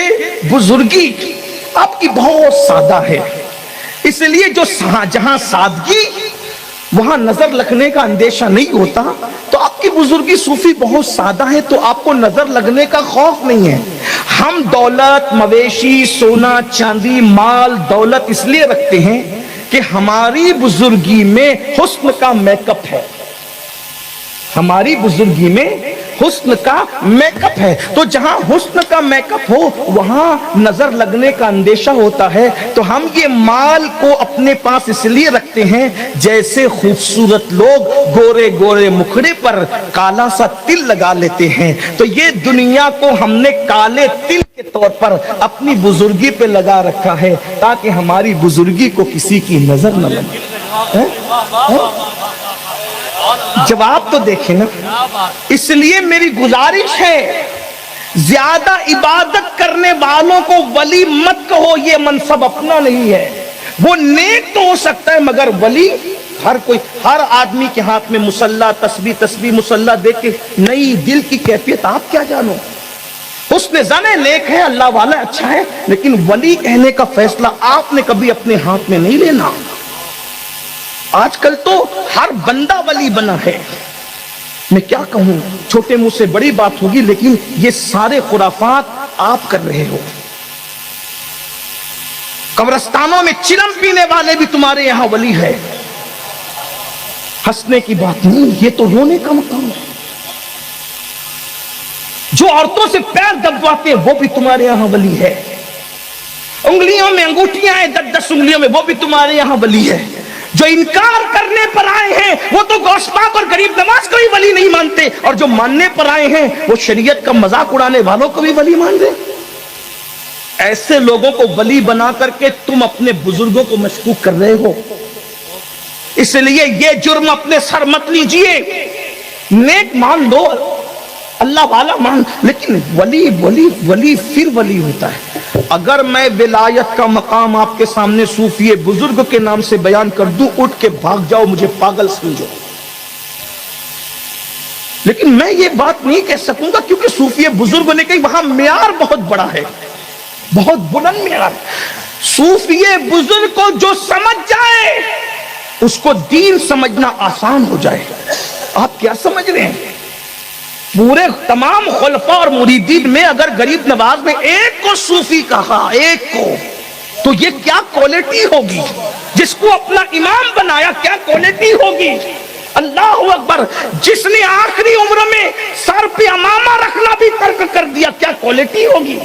بزرگی آپ کی بہت سادہ ہے، اس لیے جو جہاں سادگی وہاں نظر لگنے کا اندیشہ نہیں ہوتا، تو آپ کی بزرگی صوفی بہت سادہ ہے تو آپ کو نظر لگنے کا خوف نہیں ہے۔ ہم دولت، مویشی، سونا چاندی، مال دولت اس لیے رکھتے ہیں کہ ہماری بزرگی میں حسن کا میک اپ ہے، ہماری بزرگی میں حسن کا میک اپ ہے، تو جہاں حسن کا میک اپ ہو وہاں نظر لگنے کا اندیشہ ہوتا ہے۔ تو ہم یہ مال کو اپنے پاس اس لیے رکھتے ہیں جیسے خوبصورت لوگ گورے گورے مکھڑے پر کالا سا تل لگا لیتے ہیں، تو یہ دنیا کو ہم نے کالے تل کے طور پر اپنی بزرگی پہ لگا رکھا ہے تاکہ ہماری بزرگی کو کسی کی نظر نہ لگے۔ جواب تو دیکھیں نا، اس لیے میری گزارش ہے زیادہ عبادت کرنے والوں کو ولی مت کہو، یہ منصب اپنا نہیں ہے، وہ نیک تو ہو سکتا ہے مگر ولی ہر آدمی کے ہاتھ میں مسلح، تسبیح مسلح دیکھ کے نئی دل کی کیفیت آپ کیا جانو. حسن زن نیک ہے، اللہ والا اچھا ہے، لیکن ولی کہنے کا فیصلہ آپ نے کبھی اپنے ہاتھ میں نہیں لینا. آج کل تو ہر بندہ ولی بنا ہے. میں کیا کہوں، چھوٹے منہ سے بڑی بات ہوگی، لیکن یہ سارے خرافات آپ کر رہے ہو. قبرستانوں میں چلم پینے والے بھی تمہارے یہاں ولی ہے. ہنسنے کی بات نہیں، یہ تو رونے کا مقام ہے. جو عورتوں سے پیر دبواتے ہیں وہ بھی تمہارے یہاں ولی ہے. انگلیوں میں انگوٹھیاں ہیں 10 انگلیوں میں، وہ بھی تمہارے یہاں ولی ہے. جو انکار کرنے پر آئے ہیں وہ تو گوشت پاک اور غریب نواز کو بھی ولی نہیں مانتے، اور جو ماننے پر آئے ہیں وہ شریعت کا مذاق اڑانے والوں کو بھی ولی مان دیں. ایسے لوگوں کو ولی بنا کر کے تم اپنے بزرگوں کو مشکوک کر رہے ہو. اس لیے یہ جرم اپنے سر مت لیجئے. نیک مان دو، اللہ والا مان، لیکن ولی ولی ولی پھر ولی ہوتا ہے. اگر میں ولایت کا مقام آپ کے سامنے صوفی بزرگ کے نام سے بیان کر دوں، اٹھ کے بھاگ جاؤ، مجھے پاگل سمجھو. لیکن میں یہ بات نہیں کہہ سکوں گا، کیونکہ صوفی بزرگ نے کہی وہاں معیار بہت بڑا ہے، بہت بلند معیار. صوفی بزرگ کو جو سمجھ جائے اس کو دین سمجھنا آسان ہو جائے. آپ کیا سمجھ رہے ہیں؟ پورے تمام خلفاء اور مریدین میں اگر غریب نواز نے ایک کو صوفی کہا، ایک کو، تو یہ کیا کوالٹی ہوگی؟ جس کو اپنا امام بنایا کیا کوالٹی ہوگی؟ اللہ اکبر. جس نے آخری عمر میں سر پہ امامہ رکھنا بھی ترک کر دیا، کیا کوالٹی ہوگی؟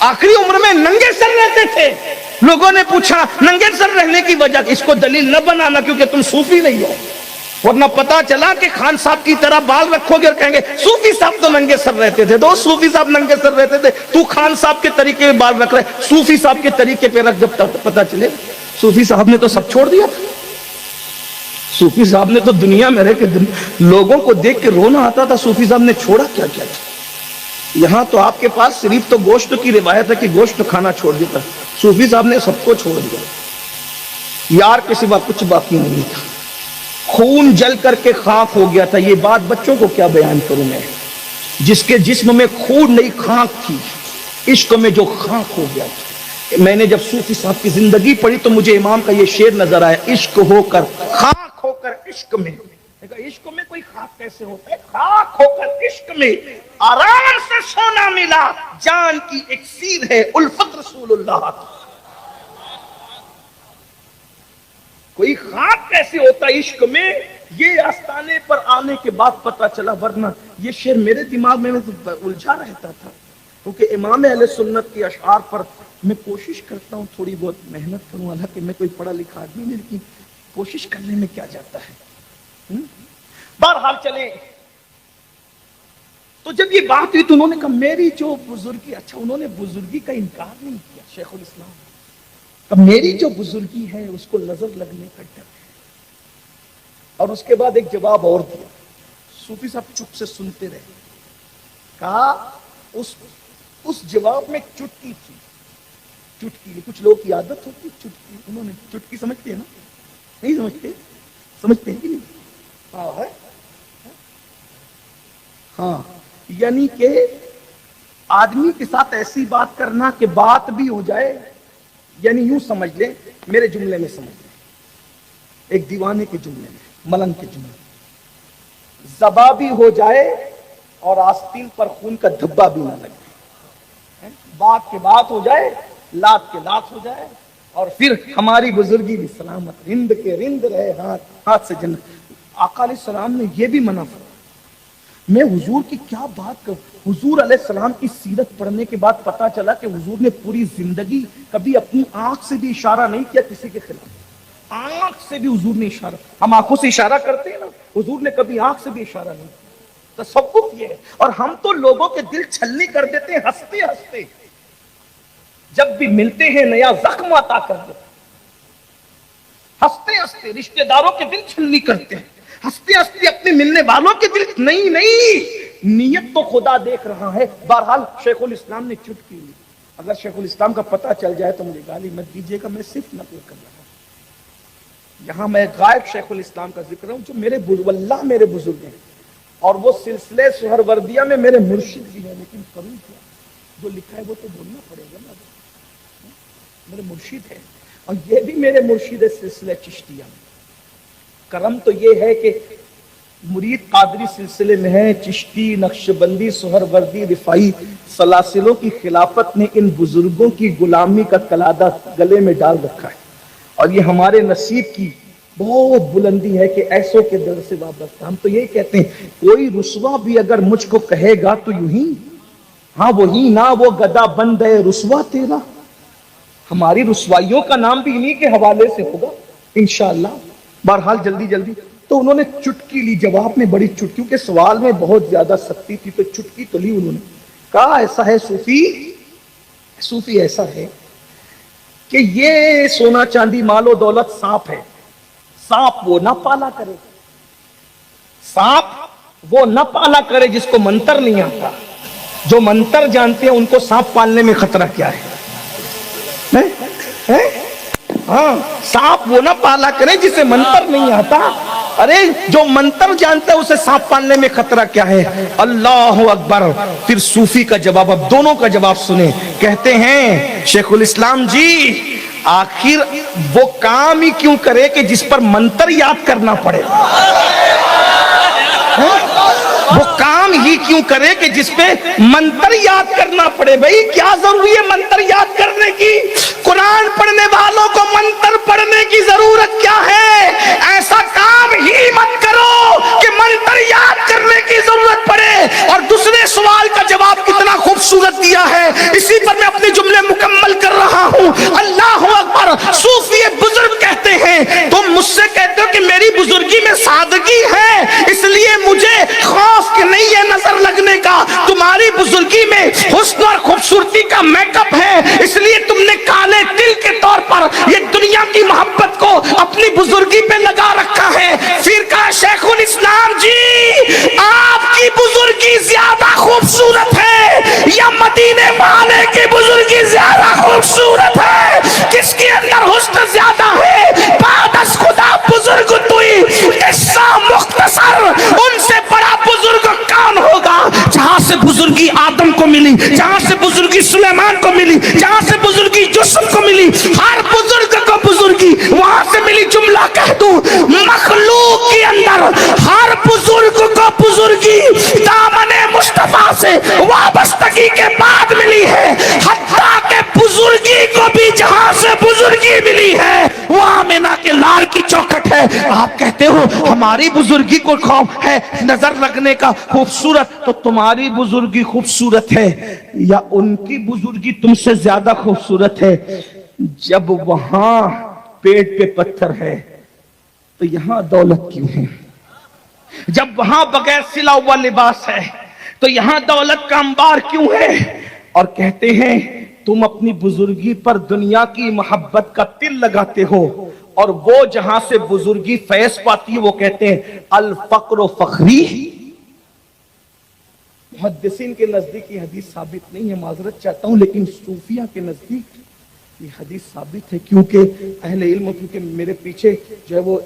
آخری عمر میں ننگے سر رہتے تھے. لوگوں نے پوچھا ننگے سر رہنے کی وجہ، اس کو دلیل نہ بنانا کیونکہ تم صوفی نہیں ہو، ورنہ پتا چلا کہ خان صاحب کی طرح بال رکھو گے اور کہیں گے صوفی صاحب تو ننگے سر رہتے تھے. تو صوفی صاحب ننگے سر رہتے تھے، تو خان صاحب کے طریقے میں بال رکھ رہے، صوفی صاحب کے طریقے پہ رکھ. جب پتا چلے صوفی صاحب نے تو سب چھوڑ دیا. صوفی صاحب نے تو دنیا میں رہ کے لوگوں کو دیکھ کے رونا آتا تھا. صوفی صاحب نے چھوڑا کیا کیا؟ یہاں تو آپ کے پاس صرف تو گوشت کی روایت ہے کہ گوشت کھانا چھوڑ دیتا. صوفی صاحب نے سب کو چھوڑ دیا. یار کے سوا کچھ باقی نہیں تھا. خون جل کر کے خاک ہو گیا تھا. یہ بات بچوں کو کیا بیان کروں میں؟ جس کے جسم میں خون نہیں خاک تھی، عشق میں جو خاک ہو گیا تھا. میں نے جب صوفی صاحب کی زندگی پڑھی تو مجھے امام کا یہ شعر نظر آیا، عشق ہو کر خاک ہو کر عشق میں. عشق میں کوئی خاک کیسے ہوتا ہے؟ خاک ہو کر عشق میں آرام سے سونا ملا، جان کی اکسیر ہے الفت رسول اللہ. کوئی خاک کیسے ہوتا عشق میں؟ یہ آستانے پر آنے کے بعد پتا چلا. ورنہ یہ شعر میرے دماغ میں الجھا رہتا تھا، کیونکہ امام اہل سنت کے اشعار پر میں کوشش کرتا ہوں تھوڑی بہت محنت کروں. حالانکہ میں کوئی پڑھا لکھا آدمی نہیں، لیکن کوشش کرنے میں کیا جاتا ہے. بہرحال چلیں. تو جب یہ بات ہوئی تو انہوں نے کہا میری جو بزرگی، اچھا انہوں نے بزرگی کا انکار نہیں کیا. شیخ الاسلام اب میری جو بزرگی ہے اس کو نظر لگنے کا ڈر ہے. اور اس کے بعد ایک جواب اور دیا. صوفی صاحب چپ سے سنتے رہے. کہا اس جواب میں چٹکی تھی. چٹکی کچھ لوگوں کی عادت ہوتی چٹکی. انہوں نے چٹکی سمجھتے ہیں نا؟ نہیں سمجھتے؟ سمجھتے ہیں کہ نہیں؟ ہاں، یعنی کہ آدمی کے ساتھ ایسی بات کرنا کہ بات بھی ہو جائے. یعنی یوں سمجھ لیں، میرے جملے میں سمجھ لیں، ایک دیوانے کے جملے میں، ملنگ کے جملے میں، زبا بھی ہو جائے اور آستین پر خون کا دھبا بھی نہ لگے. بات کے بات ہو جائے، لات کے لات ہو جائے، اور پھر ہماری بزرگی بھی سلامت، رند کے رند رہے ہاتھ سے جنت. آقا علیہ السلام نے یہ بھی منع فرمایا. میں حضور کی کیا بات کروں. حضور علیہ السلام کی سیرت پڑھنے کے بعد پتا چلا کہ حضور نے پوری زندگی کبھی اپنی آنکھ سے بھی اشارہ نہیں کیا کسی کے خلاف. آنکھ سے بھی حضور نے اشارہ، ہم آنکھوں سے اشارہ کرتے ہیں نا، حضور نے کبھی آنکھ سے بھی اشارہ نہیں کیا. تصوف یہ ہے. اور ہم تو لوگوں کے دل چھلنی کر دیتے ہیں ہنستے ہنستے. جب بھی ملتے ہیں نیا زخم عطا کر دیتے، ہنستے ہنستے رشتہ داروں کے دل چھلنی کرتے ہیں، ہنستے ہنستے اپنے ملنے والوں کے دل. نہیں، نیت تو خدا دیکھ رہا ہے. بہرحال شیخ الاسلام نے چٹکی لی. اگر شیخ الاسلام کا پتہ چل جائے تو مجھے گالی مت دیجیے گا، میں صرف نقل کر رہا ہوں. یہاں میں غائب شیخ الاسلام کا ذکر ہوں جو میرے واللہ میرے بزرگ ہیں، اور وہ سلسلے سہروردیہ میں میرے مرشد بھی ہیں، لیکن کروں کیا، جو لکھا ہے وہ تو بولنا پڑے گا نا، میرے مرشد ہے، اور یہ بھی میرے مرشد ہے سلسلے چشتیہ میں۔ کرم تو یہ ہے کہ مرید قادری سلسلے میں ہے، چشتی، نقشبندی، سہروردی، رفاعی سلاسلوں کی خلافت نے ان بزرگوں کی غلامی کا قلادہ گلے میں ڈال رکھا ہے، اور یہ ہمارے نصیب کی بہت بلندی ہے کہ ایسوں کے در سے وابستہ۔ ہم تو یہی کہتے ہیں کوئی رسوا بھی اگر مجھ کو کہے گا تو یوں ہی، ہاں وہی نا وہ گدا بند ہے رسوا تیرا۔ ہماری رسوائیوں کا نام بھی انہی کے حوالے سے ہوگا انشاءاللہ۔ بہرحال جلدی جلدی تو انہوں نے چٹکی لی، جواب میں بڑی چٹکیوں کے سوال میں بہت زیادہ سختی تھی تو چٹکی تو لی انہوں نے، کہا ایسا ہے صوفی ایسا ہے کہ یہ سونا چاندی مال و دولت سانپ ہے، سانپ وہ نہ پالا کرے، سانپ وہ نہ پالا کرے جس کو منتر نہیں آتا، جو منتر جانتے ہیں ان کو سانپ پالنے میں خطرہ کیا ہے؟ ہاں، سانپ وہ نہ پالا کرے جسے منتر نہیں آتا، ارے جو منتر جانتا ہے اسے سانپ پالنے میں خطرہ کیا ہے؟ اللہ اکبر۔ پھر صوفی کا جواب، اب دونوں کا جواب سنیں، کہتے ہیں شیخ الاسلام جی آخر وہ کام ہی کیوں کرے کہ جس پر منتر یاد کرنا پڑے، وہ کام ہی کیوں کرے کہ جس پہ منتر یاد کرنا پڑے؟ بھئی کیا ضروری ہے منتر یاد کرنے کی؟ قرآن پڑھنے والوں کو منتر پڑھنے کی ضرورت کیا ہے؟ ایسا کام ہی مت کرو کہ منتر یاد کرنے کی ضرورت پڑے۔ اور دوسرے سوال کا جواب کتنا خوبصورت دیا ہے، اسی پر میں اپنے جملے مکمل کر رہا ہوں۔ اللہ اکبر۔ صوفی بزرگ کہتے ہیں تم مجھ سے کہتے ہو کہ میری بزرگی میں سادگی ہے، اس لیے مجھے خوف کہ نہیں ہے نظر لگنے کا، تمہاری بزرگی میں حسن اور خوبصورتی کا میک اپ ہے، اس لیے تم نے کالے دل کے طور پر یہ دنیا کی محبت کو اپنی بزرگی پہ لگا رکھا ہے۔ پھر کہا شیخ الاسلام جی آپ کی بزرگی زیادہ خوبصورت ہے یا مدینے والے کی بزرگی زیادہ خوبصورت ہے؟ کس کے اندر حسن زیادہ ہے؟ بعد از خدا بزرگ توئی، قصہ مختصر، ان سے بڑا بزرگ کون ہوگا؟ جہاں سے بزرگی آدم کو ملی، جہاں سے بزرگی سلیمان کو ملی، جہاں سے بزرگی یوسف کو ملی، ہر بزرگ کو بزرگی وہاں سے ملی۔ جملہ کہہ دوں، مخلوق کے اندر ہر بزرگ کو بزرگی دامن مصطفیٰ سے وابستگی کے بعد ملی ہے، حتیٰ کہ بزرگی کو بھی جہاں سے بزرگی ملی ہے وہ آمینہ کے لال کی چوکھٹ ہے۔ آپ کہتے ہو ہماری بزرگی کو خوف ہے نظر لگنے کا خوبصورت، تو تمہاری بزرگی خوبصورت ہے یا ان کی بزرگی تم سے زیادہ خوبصورت ہے؟ جب وہاں پیٹ پہ پتھر ہے تو یہاں دولت کیوں ہے؟ جب وہاں بغیر سلا ہوا لباس ہے تو یہاں دولت کا انبار کیوں ہے؟ اور کہتے ہیں تم اپنی بزرگی پر دنیا کی محبت کا تل لگاتے ہو، اور وہ جہاں سے بزرگی فیض پاتی ہے وہ کہتے ہیں الفقر و فخری۔ محدثین کے نزدیک یہ حدیث ثابت نہیں ہے، معذرت چاہتا ہوں، لیکن صوفیہ کے نزدیک یہ حدیث ثابت ہے، کیونکہ اہل علم، کیونکہ میرے پیچھے جو ہے وہ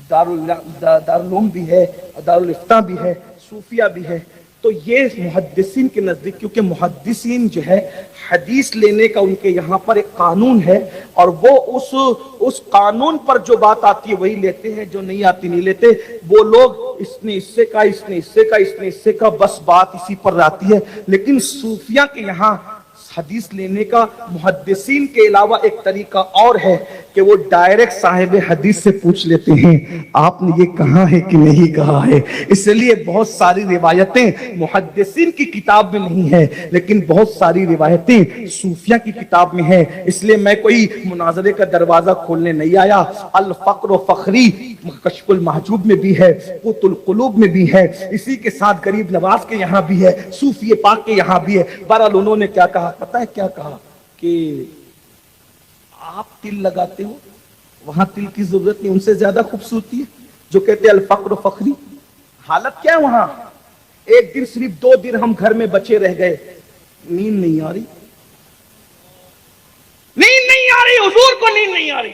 دارالعلوم بھی ہے، دارالفتاء بھی ہے، صوفیہ بھی ہے، تو یہ محدثین کے نزدیک، کیونکہ محدثین جو ہے حدیث لینے کا ان کے یہاں پر ایک قانون ہے، اور وہ اس قانون پر جو بات آتی ہے وہی لیتے ہیں، جو نہیں آتی نہیں لیتے۔ وہ لوگ اس نے اس سے کہا، اس نے اس سے کہا، اس نے اس سے کہا، بس بات اسی پر آتی ہے۔ لیکن صوفیہ کے یہاں حدیث لینے کا محدثین کے علاوہ ایک طریقہ اور ہے کہ وہ ڈائریکٹ صاحب حدیث سے پوچھ لیتے ہیں آپ نے یہ کہا ہے کہ نہیں کہا ہے۔ اس لیے بہت ساری روایتیں محدثین کی کتاب میں نہیں ہے، لیکن بہت ساری روایتیں صوفیہ کی کتاب میں ہیں۔ اس لیے میں کوئی مناظرے کا دروازہ کھولنے نہیں آیا۔ الفقر و فخری کشف المحجوب میں بھی ہے، قوت القلوب میں بھی ہے، اسی کے ساتھ غریب نواز کے یہاں بھی ہے، صوفی پاک کے یہاں بھی ہے۔ بہرحال انہوں نے کیا کہا پتہ ہے کیا کہا؟ کہ آپ تل لگاتے ہو، وہاں تل کی ضرورت نہیں، ان سے زیادہ خوبصورتی ہے جو کہتے ہیں الفقر و فخری۔ حالت کیا ہے وہاں؟ ایک دن صرف 2 درہم گھر میں بچے رہ گئے، نیند نہیں آ رہی، نیند نہیں آ رہی، حضور کو نیند نہیں آ رہی۔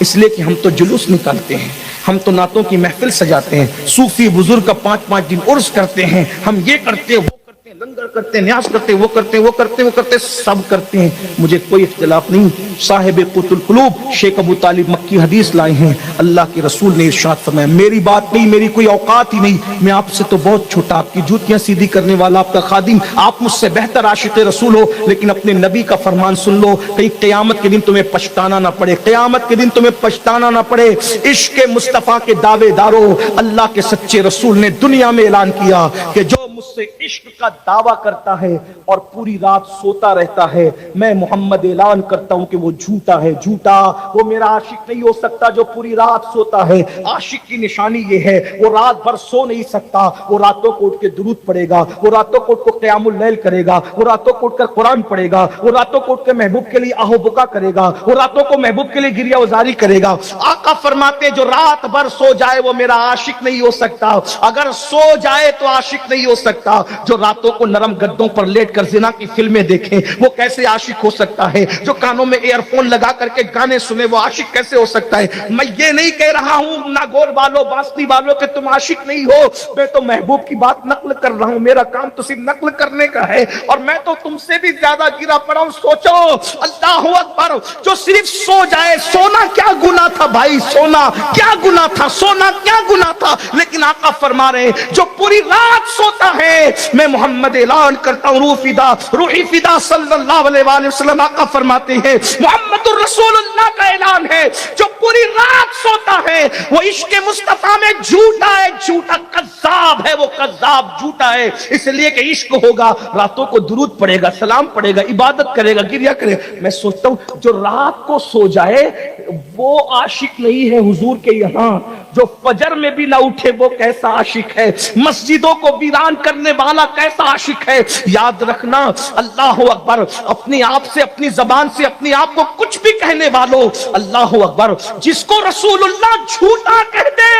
اس لیے کہ ہم تو جلوس نکالتے ہیں، ہم تو نعتوں کی محفل سجاتے ہیں، صوفی بزرگ کا 5 دن عرس کرتے ہیں، ہم یہ کرتے ہیں، وہ کرتے ہیں، لنگر کرتے ہیں، نیاز کرتے ہیں، وہ کرتے ہیں، وہ کرتے ہیں، وہ کرتے ہیں، سب کرتے ہیں، مجھے کوئی اختلاف نہیں۔ صاحب قوت القلوب شیخ ابو طالب مکی حدیث لائے ہیں، اللہ کے رسول نے ارشاد فرمایا، میری بات نہیں، میری کوئی اوقات ہی نہیں، میں آپ سے تو بہت چھوٹا، آپ کی جوتیاں سیدھی کرنے والا، آپ کا خادم، آپ مجھ سے بہتر عاشق رسول ہو، لیکن اپنے نبی کا فرمان سن لو، کہیں قیامت کے دن تمہیں پچھتانا نہ پڑے، قیامت کے دن تمہیں پچھتانا نہ پڑے۔ عشق مصطفیٰ کے دعوے داروں، اللہ کے سچے رسول نے دنیا میں اعلان کیا کہ جو مجھ سے عشق کا دعویٰ کرتا ہے اور پوری رات سوتا رہتا ہے، میں محمد اعلان کرتا ہوں کہ وہ جھوٹا ہے، جھوٹا، وہ میرا عاشق نہیں ہو سکتا جو پوری رات سوتا ہے۔ عاشق کی نشانی یہ ہے، وہ رات بھر سو نہیں سکتا، وہ راتوں کو اٹھ کے درود پڑھے گا، وہ راتوں کو اٹھ کے قیام اللیل کرے گا، وہ راتوں کو اٹھ کر قرآن پڑھے گا، وہ راتوں کو اٹھ کے محبوب کے لیے آہو بکا کرے گا، وہ راتوں کو محبوب کے لیے گریہ وزاری کرے گا۔ آقا فرماتے جو رات بھر سو جائے وہ میرا عاشق نہیں ہو سکتا، اگر سو جائے تو عاشق نہیں ہو سکتا۔ جو راتوں کو نرم گدوں پر لیٹ کر زنا کی فلمیں دیکھیں وہ کیسے عاشق ہو سکتا ہے؟ جو کانوں میں ایئر فون لگا کر کے گانے سنے وہ عاشق کیسے ہو سکتا ہے؟ میں یہ نہیں کہہ رہا ہوں ناگور والوں، باستی والوں کہ تم عاشق نہیں ہو، میں تو محبوب کی بات نقل کر رہا ہوں، میرا کام تو صرف نقل کرنے کا ہے، اور میں تو تم سے بھی زیادہ گرا پڑا ہوں۔ سوچو، اللہ اکبر، جو صرف سو جائے، سونا کیا گناہ تھا بھائی، سونا کیا گناہ تھا، سونا کیا گناہ تھا، لیکن آقا فرما رہے ہیں جو پوری رات سوتا ہے، میں محمد اعلان کرتا ہوں، روحی فدا صلی اللہ علیہ وآلہ وسلم آقا فرماتے ہیں محمد الرسول اللہ کا اعلان ہے، جو پوری رات سوتا ہے وہ عشق مصطفیٰ میں جھوٹا ہے، جھوٹا کذاب ہے، وہ کذاب جھوٹا ہے، اس لیے کہ عشق ہوگا راتوں کو درود پڑھے گا، سلام پڑھے گا، عبادت کرے گا، گریہ کرے گا۔ میں سوچتا ہوں جو رات کو سو جائے وہ عاشق نہیں ہے حضور کے یہاں، جو فجر میں بھی نہ اٹھے وہ کیسا عاشق ہے، مسجدوں کو ویران کرنے والا کیسا عاشق ہے۔ یاد رکھنا، اللہ اکبر، اپنے آپ سے، اپنی زبان سے اپنے آپ کو کچھ بھی کہنے والوں، اللہ اکبر، جس کو رسول اللہ جھوٹا کہہ دے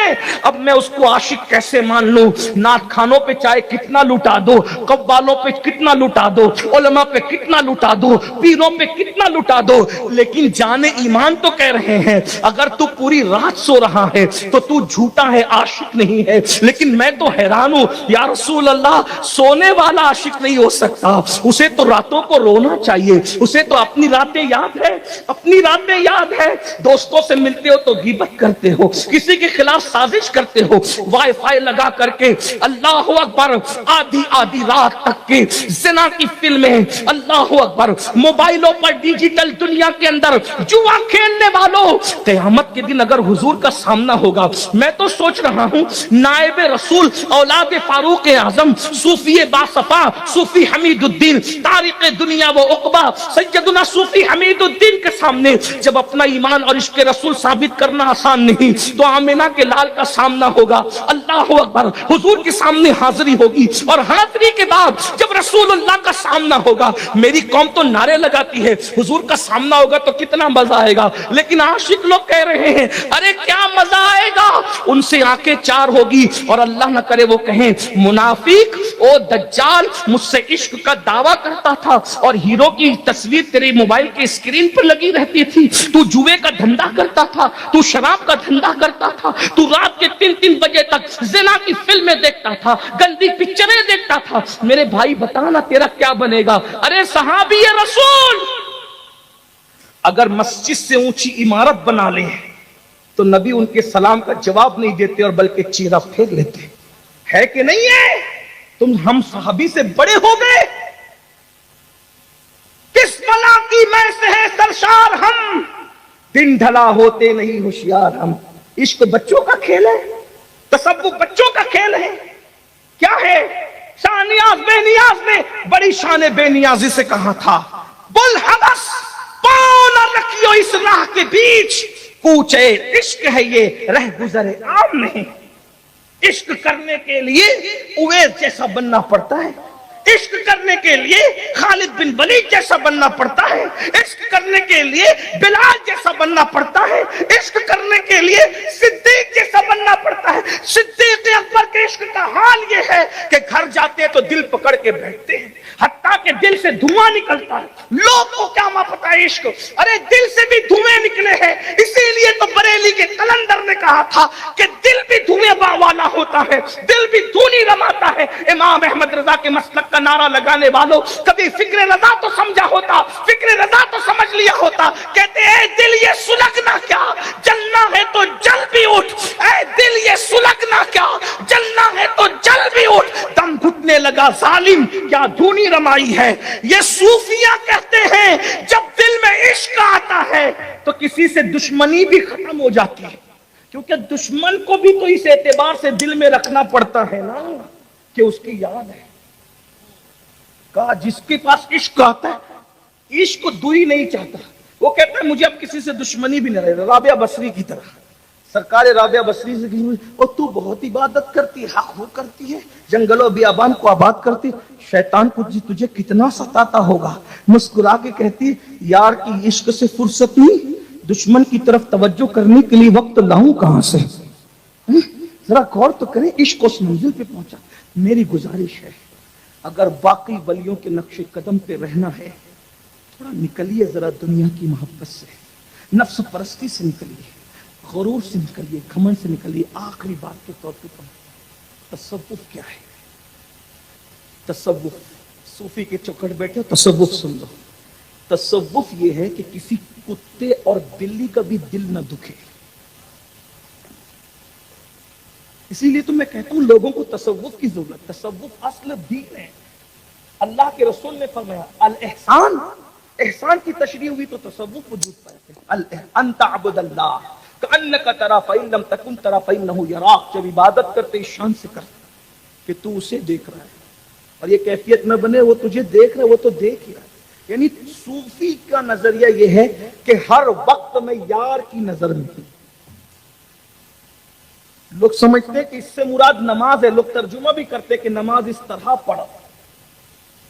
اب میں اس کو عاشق کیسے مان لوں؟ نعت خانوں پہ چاہے کتنا لٹا دو، قوالوں پہ کتنا لٹا دو، علماء پہ کتنا لٹا دو، پیروں پہ کتنا لٹا دو، لیکن جان ایمان تو کہہ رہے ہیں اگر تو پوری رات سو رہا ہے تو تو جھوٹا ہے، عاشق نہیں ہے۔ لیکن میں تو حیران ہوں یا رسول اللہ، سونے والا عاشق نہیں ہو سکتا، اسے تو راتوں کو رونا چاہیے، اسے تو اپنی راتیں یاد ہے، اپنی راتیں یاد ہے، دوستوں سے ملتے ہو تو غیبت کرتے ہو، کسی کے خلاف سازش کرتے ہو، وائی فائی لگا کر کے اللہ اکبر آدھی رات تک کے زنا کی فلمیں، اللہ اکبر، موبائلوں پر ڈیجیٹل دنیا کے اندر جوا کھیلنے والوں، قیامت کے دن اگر حضور کا سامنا ہوگا، میں تو سوچ رہا ہوں نائب رسول اولاد فاروق اعظم صوفی باصفا صوفی حمید الدین تاریخ دنیا و عقبہ سیدنا صوفی حمید الدین کے سامنے جب اپنا ایمان اور عشق رسول ثابت کرنا آسان نہیں تو آمینہ کے لال کا سامنا ہوگا، اللہ اکبر، حضور کے سامنے حاضری ہوگی، اور حاضری کے بعد جب رسول اللہ کا سامنا ہوگا، میری قوم تو نعرے لگاتی ہے حضور کا سامنا ہوگا تو کتنا مزہ آئے گا، لیکن عاشق لوگ کہہ رہے ہیں ارے کیا مزہ آئے گا، ان سے آنکھیں چار ہوگی، اور اللہ نہ کرے وہ کہیں منافق او دجال مجھ سے عشق کا دعویٰ کرتا تھا اور ہیرو کی تصویر تیرے موبائل کے اسکرین پر لگی رہتی تھی، تو جوئے کا دھندا کرتا تھا، تو شراب کا دھندا کرتا تھا، تو رات کے 3 بجے تک زنا کی فلمیں دیکھتا تھا، گندی پکچریں دیکھتا تھا، میرے بھائی بتانا تیرا کیا بنے گا؟ ارے صحابی رسول اگر مسجد سے اونچی عمارت بنا لیں تو نبی ان کے سلام کا جواب نہیں دیتے اور بلکہ چہرہ پھیر لیتے، ہے کہ نہیں ہے؟ تم ہم صحابی سے بڑے ہو گئے، کس بلا کی میں سے ہے سرشار ہم، دن ڈھلا ہوتے نہیں ہوشیار ہم۔ عشق بچوں کا کھیل ہے، تصوف بچوں کا کھیل ہے، کیا ہے؟ شاہ نیاز بے نیاز نے بڑی شان بے نیازی سے کہا تھا بل حبس پاؤں نہ رکھیو اس راہ کے بیچ، کوچے عشق ہے یہ رہ گزر عام نہیں۔ عشق کرنے کے لیے اویس جیسا بننا پڑتا ہے، عشق کرنے کے لیے خالد بن ولید جیسا بننا پڑتا ہے، عشق کرنے کے لیے بلال جیسا بننا پڑتا ہے، عشق کرنے کے لیے صدیق جیسا بننا پڑتا ہے۔ صدیق اکبر کے عشق کا حال یہ ہے کہ گھر جاتے تو دل پکڑ کے بیٹھتے ہیں، حتیٰ کہ دل سے دھواں نکلتا ہے. لوگ کو کیا پتا ہے عشق, ارے دل سے بھی دھوئیں نکلے ہیں. اسی لیے تو بریلی کے قلندر نے کہا تھا کہ دل بھی دھوئیں والا ہوتا ہے, دل بھی دھونی رماتا ہے. امام احمد رضا کے مسلک کا نعرہ لگانے والوں, کبھی فکر رضا تو سمجھا ہوتا, فکر رضا تو سمجھ لیا ہوتا. کہتے اے دل یہ سلگنا کیا, جلنا ہے تو جل بھی اٹھ. اے دل یہ سلگنا کیا, جلنا ہے تو جل بھی اٹھ. دم گھٹنے لگا ظالم کیا دھونی رمائی ہے. یہ صوفیہ کہتے ہیں جب دل میں عشق آتا ہے تو کسی سے دشمنی بھی ختم ہو جاتی ہے, کیونکہ دشمن کو بھی تو اس اعتبار سے دل میں رکھنا پڑتا ہے نا کہ اس کی یاد ہے. کہا جس کے پاس عشق آتا ہے, عشق کو دوری نہیں چاہتا, وہ کہتا ہے مجھے اب کسی سے دشمنی بھی نہ رہے. رابعہ بصری کی طرح سرکار رابعہ بصری سے کہی, اور تو بہت عبادت کرتی ہے, حق وہ کرتی ہے, جنگلوں بیابان کو آباد کرتی, شیطان کو تجھے کتنا ستاتا ہوگا. مسکرا کے کہتی یار کی عشق سے فرصت نہیں, دشمن کی طرف توجہ کرنے کے لیے وقت لاؤں کہاں سے. ذرا غور تو کریں, عشق اس منزل پہ پہنچا. میری گزارش ہے اگر باقی ولیوں کے نقش قدم پہ رہنا ہے, تھوڑا نکلیے ذرا دنیا کی محبت سے, نفس پرستی سے نکلیے, غرور سے نکلیے, گھمنڈ سے نکلیے. آخری بات کے طور پہ تصوف کیا ہے؟ تصوف, صوفی کے چوکھٹ بیٹھے تصوف سن لو. تصوف یہ ہے کہ کسی کتے اور بلی کا بھی دل نہ دکھے. اسی لیے تو میں کہتا ہوں لوگوں کو تصوف کی ضرورت. تصوف اصل دین ہے. اللہ کے رسول نے فرمایا الاحسان, احسان کی تشریح ہوئی تو تصوف وجود پایا. ان تعبد اللہ کأنک ترا فإن لم تکن ترا فإنہ یراک. جب عبادت کرتے اس شان سے کر کہ تو اسے دیکھ رہا ہے, اور یہ کیفیت نہ بنے وہ تجھے دیکھ رہا ہے, وہ تو دیکھ ہی رہا ہے. یعنی صوفی کا نظریہ یہ ہے کہ ہر وقت میں یار کی نظر میں ہوں. لوگ سمجھتے ہیں کہ اس سے مراد نماز ہے, لوگ ترجمہ بھی کرتے کہ نماز اس طرح پڑھو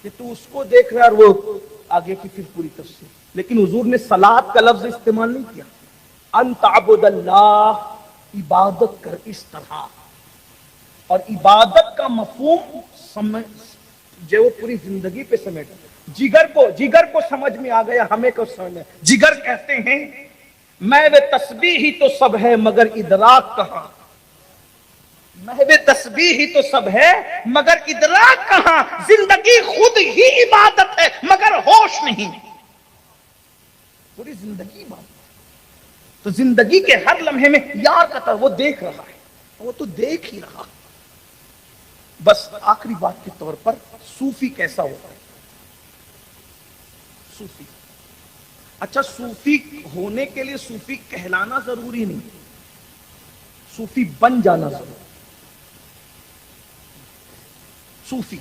کہ تو اس کو دیکھ رہا ہے, اور وہ آگے کی پھر پوری تفسیر. لیکن حضور نے صلاۃ کا لفظ استعمال نہیں کیا. ان تعبد اللہ, عبادت کر اس طرح. اور عبادت کا مفہوم جو وہ پوری زندگی پہ سمیٹا. جگر کو سمجھ میں آ گیا, ہمیں کو سمجھ میں. جگر کہتے ہیں محو تسبیح ہی تو سب ہے مگر ادراک کہاں. محو تسبیح ہی تو سب ہے مگر ادراک کہاں. زندگی خود ہی عبادت ہے مگر ہوش نہیں. پوری زندگی عبادت. تو زندگی کے ہر لمحے میں یار کا وہ دیکھ رہا ہے, وہ تو دیکھ ہی رہا. بس آخری بات کے طور پر صوفی کیسا ہوتا ہے؟ صوفی, اچھا صوفی ہونے کے لیے صوفی کہلانا ضروری نہیں, صوفی بن جانا ضروری. صوفی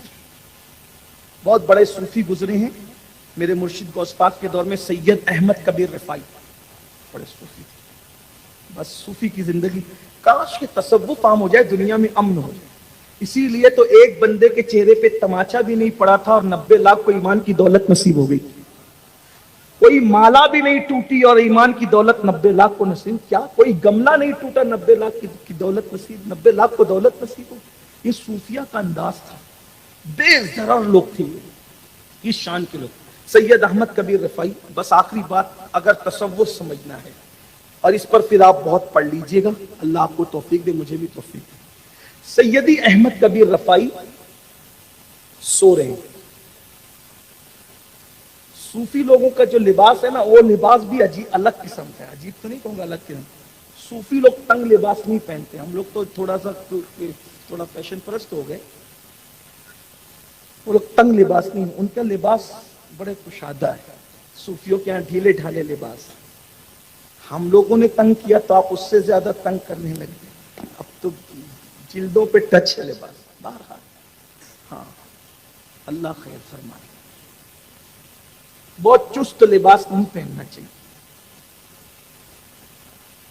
بہت بڑے صوفی گزرے ہیں میرے مرشد غوث پاک کے دور میں. سید احمد کبیر رفاعی بڑے صوفی تھے. بس صوفی کی زندگی, کاش کہ تصوف عام ہو جائے, دنیا میں امن ہو جائے. اسی لیے تو ایک بندے کے چہرے پہ تماچا بھی نہیں پڑا تھا اور 90 لاکھ کو ایمان کی دولت نصیب ہو گئی. کوئی مالا بھی نہیں ٹوٹی اور ایمان کی دولت 90 لاکھ کو نصیب. کیا کوئی گملہ نہیں ٹوٹا, 90 لاکھ کی دولت نصیب, 90 لاکھ کو دولت نصیب ہو. یہ صوفیہ کا انداز تھا. بے ضرر لوگ تھے, اس شان کے لوگ. سید احمد کبیر رفاعی. بس آخری بات, اگر تصوف سمجھنا ہے, اور اس پر پھر آپ بہت پڑھ لیجئے گا, اللہ آپ کو توفیق دے, مجھے بھی توفیق دے. سیدی احمد کبیر رفاعی سو رہے ہیں. صوفی لوگوں کا جو لباس ہے نا, وہ لباس بھی عجیب الگ قسم کا ہے. عجیب تو نہیں کہوں گا, الگ قسم. صوفی لوگ تنگ لباس نہیں پہنتے. ہم لوگ تو تھوڑا فیشن پرست ہو گئے. وہ لوگ تنگ لباس نہیں, ان کا لباس بڑے کشادہ ہے. صوفیوں کے یہاں ڈھیلے ڈھالے لباس. ہم لوگوں نے تنگ کیا تو آپ اس سے زیادہ تنگ کرنے لگے. اب تو جلدوں پہ ٹچ ہے لباس. بہرحال ہاں, اللہ خیر فرمائے. بہت چست لباس نہیں پہننا چاہیے,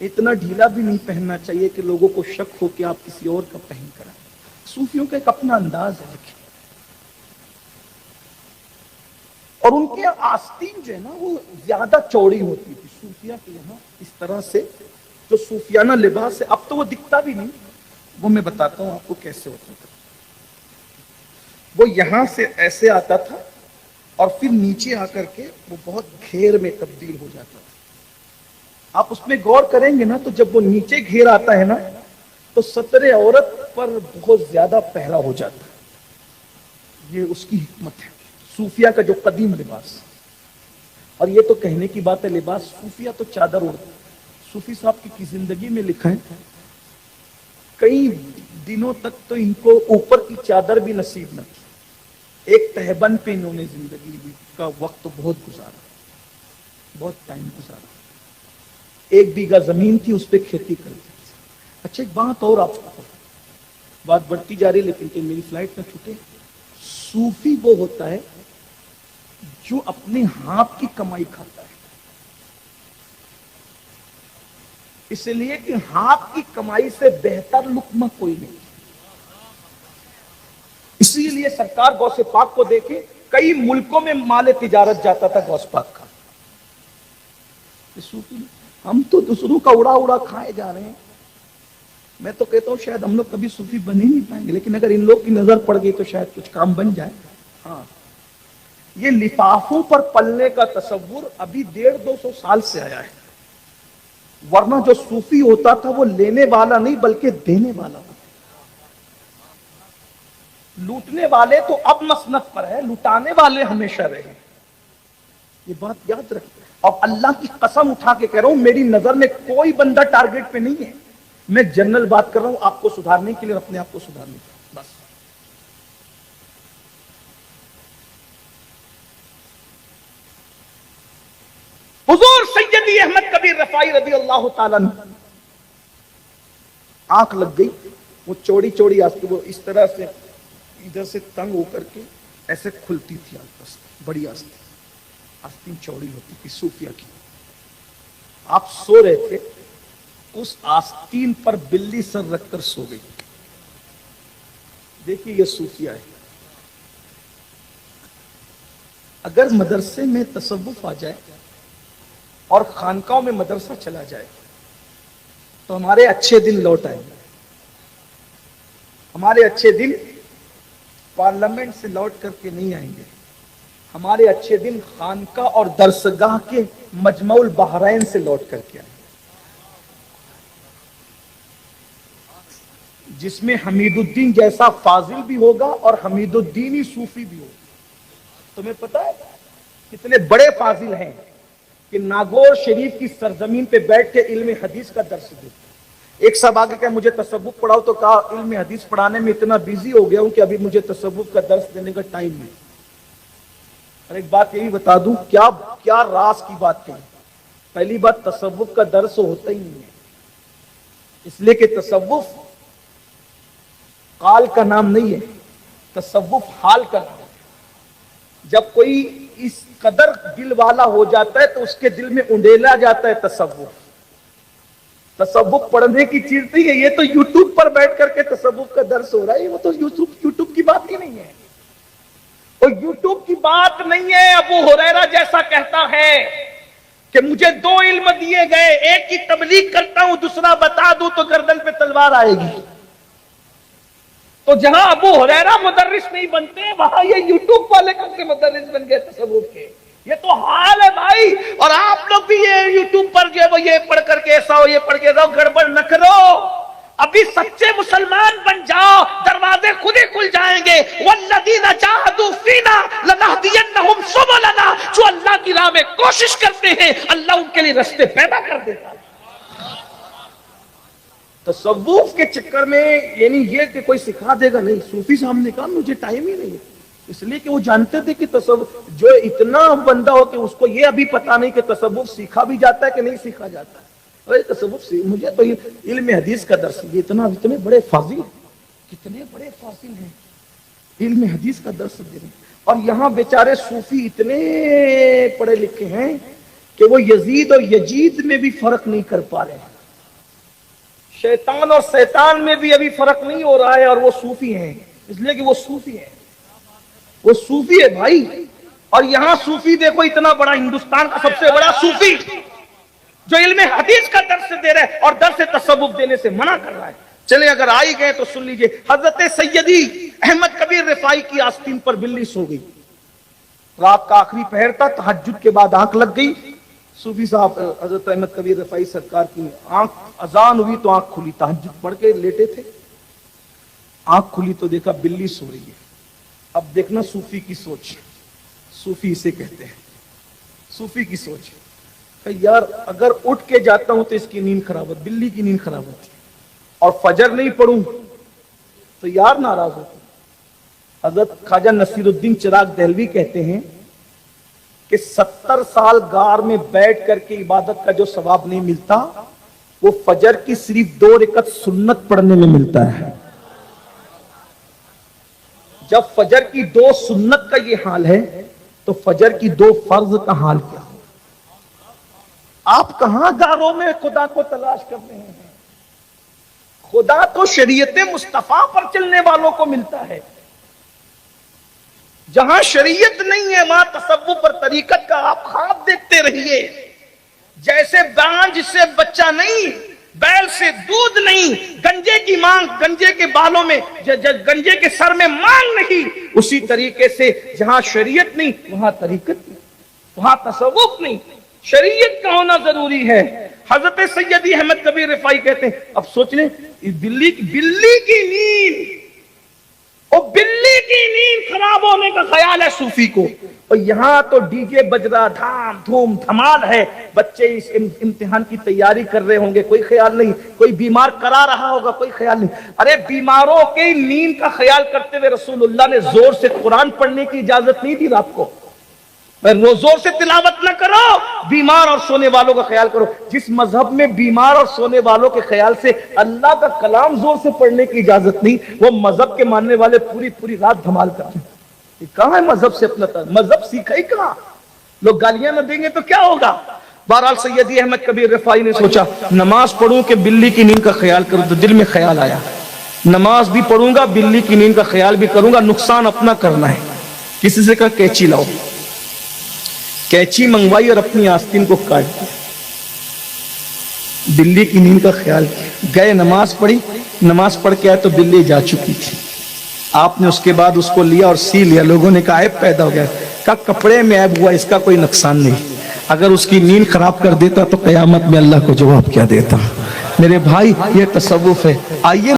اتنا ڈھیلا بھی نہیں پہننا چاہیے کہ لوگوں کو شک ہو کہ آپ کسی اور کا پہن کر آئے. صوفیوں کا ایک اپنا انداز ہے. دیکھیں, اور ان کے آستین جو ہے نا وہ زیادہ چوڑی ہوتی تھی. صوفیہ کے یہاں اس طرح سے جو صوفیانہ لباس ہے, اب تو وہ دکھتا بھی نہیں. وہ میں بتاتا ہوں آپ کو کیسے ہوتا تھا. وہ یہاں سے ایسے آتا تھا اور پھر نیچے آ کر کے وہ بہت گھیر میں تبدیل ہو جاتا تھا. آپ اس میں غور کریں گے نا تو جب وہ نیچے گھیر آتا ہے نا تو ستر عورت پر بہت زیادہ پہرا ہو جاتا ہے. یہ اس کی حکمت ہے صوفیہ کا جو قدیم لباس. اور یہ تو کہنے کی بات ہے لباس صوفیہ تو چادر اوڑھتے. صوفی صاحب کی زندگی میں لکھا ہے کئی دنوں تک تو ان کو اوپر کی چادر بھی نصیب نہ تھی. ایک تہبند پہ انہوں نے زندگی کا وقت بہت گزارا, بہت ٹائم گزارا. 1 بیگھہ زمین تھی اس پہ کھیتی کرتے تھے. اچھا ایک بات اور آپ کو, بات بڑھتی جا رہی لیکن کہ میری فلائٹ نہ چھوٹے. صوفی وہ ہوتا ہے جو اپنے ہاتھ کی کمائی کھاتا ہے, اس لیے کہ ہاتھ کی کمائی سے بہتر لقمہ کوئی نہیں. اسی لیے سرکار غوث پاک کو دیکھے کئی ملکوں میں مال تجارت جاتا تھا غوث پاک کا. ہم تو دوسروں کا اڑا اڑا کھائے جا رہے ہیں. میں تو کہتا ہوں شاید ہم لوگ کبھی صوفی بن ہی نہیں پائیں گے, لیکن اگر ان لوگ کی نظر پڑ گئی تو شاید کچھ کام بن جائے. ہاں یہ لفافوں پر پلنے کا تصور ابھی 150-200 سال سے آیا ہے, ورنہ جو صوفی ہوتا تھا وہ لینے والا نہیں بلکہ دینے والا ہوتا. لوٹنے والے تو اب مسنت پر ہے, لوٹانے والے ہمیشہ رہے. یہ بات یاد رکھیں. اور اللہ کی قسم اٹھا کے کہہ رہا ہوں میری نظر میں کوئی بندہ ٹارگٹ پہ نہیں ہے. میں جنرل بات کر رہا ہوں آپ کو سدھارنے کے لیے, اپنے آپ کو سدھارنے کے لیے بس. حضور سیدی احمد کبیر رفاعی رضی اللہ تعالیٰ عنہ آنکھ لگ گئی. وہ چوڑی چوڑی آستی, وہ اس طرح سے ادھر سے تنگ ہو کر کے ایسے کھلتی تھی آستی, بڑی آستی, آستین چوڑی ہوتی تھی صوفیہ کی. آپ سو رہے تھے, اس آستین پر بلی سر رکھ کر سو گئی. دیکھیے یہ صوفیہ ہے. اگر مدرسے میں تصوف آ جائے اور خانقاہوں میں مدرسہ چلا جائے تو ہمارے اچھے دن لوٹ آئیں گے. ہمارے اچھے دن پارلیمنٹ سے لوٹ کر کے نہیں آئیں گے. ہمارے اچھے دن خانقاہ اور درسگاہ کے مجمع البحرین سے لوٹ کر کے آئیں گے, جس میں حمید الدین جیسا فاضل بھی ہوگا اور حمید الدین ہی صوفی بھی ہوگا. تمہیں پتا ہے کتنے بڑے فاضل ہیں کہ ناگور شریف کی سرزمین پہ بیٹھ کے علم حدیث کا درس دیتے. ایک صاحب آگے کہ مجھے تصوف پڑھاؤ تو کہا علم حدیث پڑھانے میں اتنا بیزی ہو گیا ہوں کہ ابھی مجھے تصوف کا درس دینے کا ٹائم نہیں. اور ایک بات یہی بتا دوں, کیا راز کی بات کہیں. پہلی بات تصوف کا درس ہوتا ہی نہیں ہے, اس لیے کہ تصوف قال کا نام نہیں ہے, تصوف حال کا نام ہے. جب کوئی اس قدر دل والا ہو جاتا ہے تو اس کے دل میں انڈیلا جاتا ہے تصوف. تصوف پڑھنے کی چیز نہیں ہے, یہ تو یوٹیوب پر بیٹھ کر کے تصوف کا درس ہو رہا ہے. وہ تو یوٹیوب کی بات ہی نہیں ہے, وہ یوٹیوب کی بات نہیں ہے. ابو ہریرہ جیسا کہتا ہے کہ مجھے 2 علم دیے گئے, ایک کی تبلیغ کرتا ہوں, دوسرا بتا دوں تو گردن پہ تلوار آئے گی. تو جہاں ابو ہریرہ مدرس نہیں بنتے وہاں یہ یوٹیوب والے کب کے مدرس بن گئے تصوف کے. یہ تو حال ہے بھائی. اور آپ لوگ بھی یہ یوٹیوب پر جو ہے وہ یہ پڑھ کر کے ایسا ہو, یہ پڑھ کے رہو, گڑبڑ نہ کرو. ابھی سچے مسلمان بن جاؤ, دروازے خود ہی کھل جائیں گے. والذین جاہدوا فینا لنہدینہم سبلنا, جو اللہ کی راہ میں کوشش کرتے ہیں اللہ ان کے لیے راستے پیدا کر دیتا ہے. تصوف کے چکر میں یعنی یہ کہ کوئی سکھا دے گا نہیں. صوفی صاحب نے کہا مجھے ٹائم ہی نہیں ہے, اس لیے کہ وہ جانتے تھے کہ تصوف جو اتنا بندہ ہو کہ اس کو یہ ابھی پتا نہیں کہ تصوف سیکھا بھی جاتا ہے کہ نہیں سیکھا جاتا ہے. تصوف مجھے تو علم حدیث کا درس, یہ اتنے بڑے فاضل, کتنے بڑے فاضل ہیں, علم حدیث کا درس دے رہے ہیں. اور یہاں بیچارے صوفی اتنے پڑھے لکھے ہیں کہ وہ یزید اور یجید میں بھی فرق نہیں کر پا رہے ہیں. شیطان اور شیطان میں بھی ابھی فرق نہیں ہو رہا ہے, اور وہ صوفی ہیں, اس لیے کہ وہ صوفی ہیں. وہ صوفی ہے بھائی. اور یہاں صوفی دیکھو, اتنا بڑا ہندوستان کا سب سے بڑا صوفی جو علم حدیث کا درس دے رہا ہے اور درس تصوف دینے سے منع کر رہا ہے. چلے اگر آئی گئے تو سن لیجئے، حضرت سیدی احمد کبیر رفاعی کی آستین پر بلی سو گئی، رات کا آخری پہر تھا، تہجد کے بعد آنکھ لگ گئی، صوفی صاحب حضرت احمد کبیر رفاعی سرکار کی آنکھ، اذان ہوئی تو آنکھ کھلی، تہجد پڑھ کے لیٹے تھے، آنکھ کھلی تو دیکھا بلی سو رہی ہے۔ اب دیکھنا صوفی کی سوچ، صوفی اسے کہتے ہیں، صوفی کی سوچ کہ یار اگر اٹھ کے جاتا ہوں تو اس کی نیند خراب ہوتی، بلی کی نیند خراب ہوتی، اور فجر نہیں پڑھوں تو یار ناراض ہوتا۔ حضرت خواجہ نصیر الدین چراغ دہلوی کہتے ہیں کہ 70 سال غار میں بیٹھ کر کے عبادت کا جو ثواب نہیں ملتا وہ فجر کی صرف 2 رکعت سنت پڑھنے میں ملتا ہے۔ جب فجر کی 2 سنت کا یہ حال ہے تو فجر کی 2 فرض کا حال کیا ہو؟ آپ کہاں غاروں میں خدا کو تلاش کر رہے ہیں؟ خدا تو شریعت مصطفیٰ پر چلنے والوں کو ملتا ہے۔ جہاں شریعت نہیں ہے وہاں تصوف اور طریقت کا آپ خواب دیکھتے رہیے۔ جیسے بانج سے بچہ نہیں، بیل سے دودھ نہیں، گنجے کی مانگ، گنجے کے بالوں میں، گنجے کے سر میں مانگ نہیں، اسی طریقے سے جہاں شریعت نہیں وہاں طریقت نہیں، وہاں تصوف نہیں، شریعت کا ہونا ضروری ہے۔ حضرت سیدی احمد کبیر رفاعی کہتے ہیں، اب سوچ لیں بلی کی نیند، اور بلی کی نیند خراب ہونے کا خیال ہے صوفی کو، اور یہاں تو ڈی جے بج رہا، دھام دھوم دھمال ہے، بچے اس امتحان کی تیاری کر رہے ہوں گے، کوئی خیال نہیں، کوئی بیمار کرا رہا ہوگا، کوئی خیال نہیں۔ ارے بیماروں کی نیند کا خیال کرتے ہوئے رسول اللہ نے زور سے قرآن پڑھنے کی اجازت نہیں دی رات کو، زور سے تلاوت نہ کرو، بیمار اور سونے والوں کا خیال کرو۔ جس مذہب میں بیمار اور سونے والوں کے خیال سے اللہ کا کلام زور سے پڑھنے کی اجازت نہیں، وہ مذہب کے ماننے والے پوری رات دھمال کرتے ہیں۔ یہ کہاں ہے مذہب سے اپنا مذہب سیکھا ہی کہاں؟ لوگ گالیاں نہ دیں گے تو کیا ہوگا؟ بہرحال سیدی احمد کبیر رفاعی نے سوچا نماز پڑھوں کہ بلی کی نیند کا خیال کروں، تو دل میں خیال آیا نماز بھی پڑھوں گا، بلی کی نیند کا خیال بھی کروں گا، نقصان اپنا کرنا ہے۔ کسی سے کہا کینچی لاؤ، کینچی منگوائی اور اپنی آستین کو کاٹ دیا، بلی کی نیند کا خیال کیا، گئے نماز پڑھی، نماز پڑھ کے آئے تو بلی جا چکی تھی۔ آپ نے اس کے بعد اس کو لیا اور سی لیا، لوگوں نے کہا عیب پیدا ہو گیا، کہا کپڑے میں عیب ہوا، اس کا کوئی نقصان نہیں، اگر اس کی نیند خراب کر دیتا تو قیامت میں اللہ کو جواب کیا دیتا۔ میرے بھائی یہ تصوف ہے۔ آئیے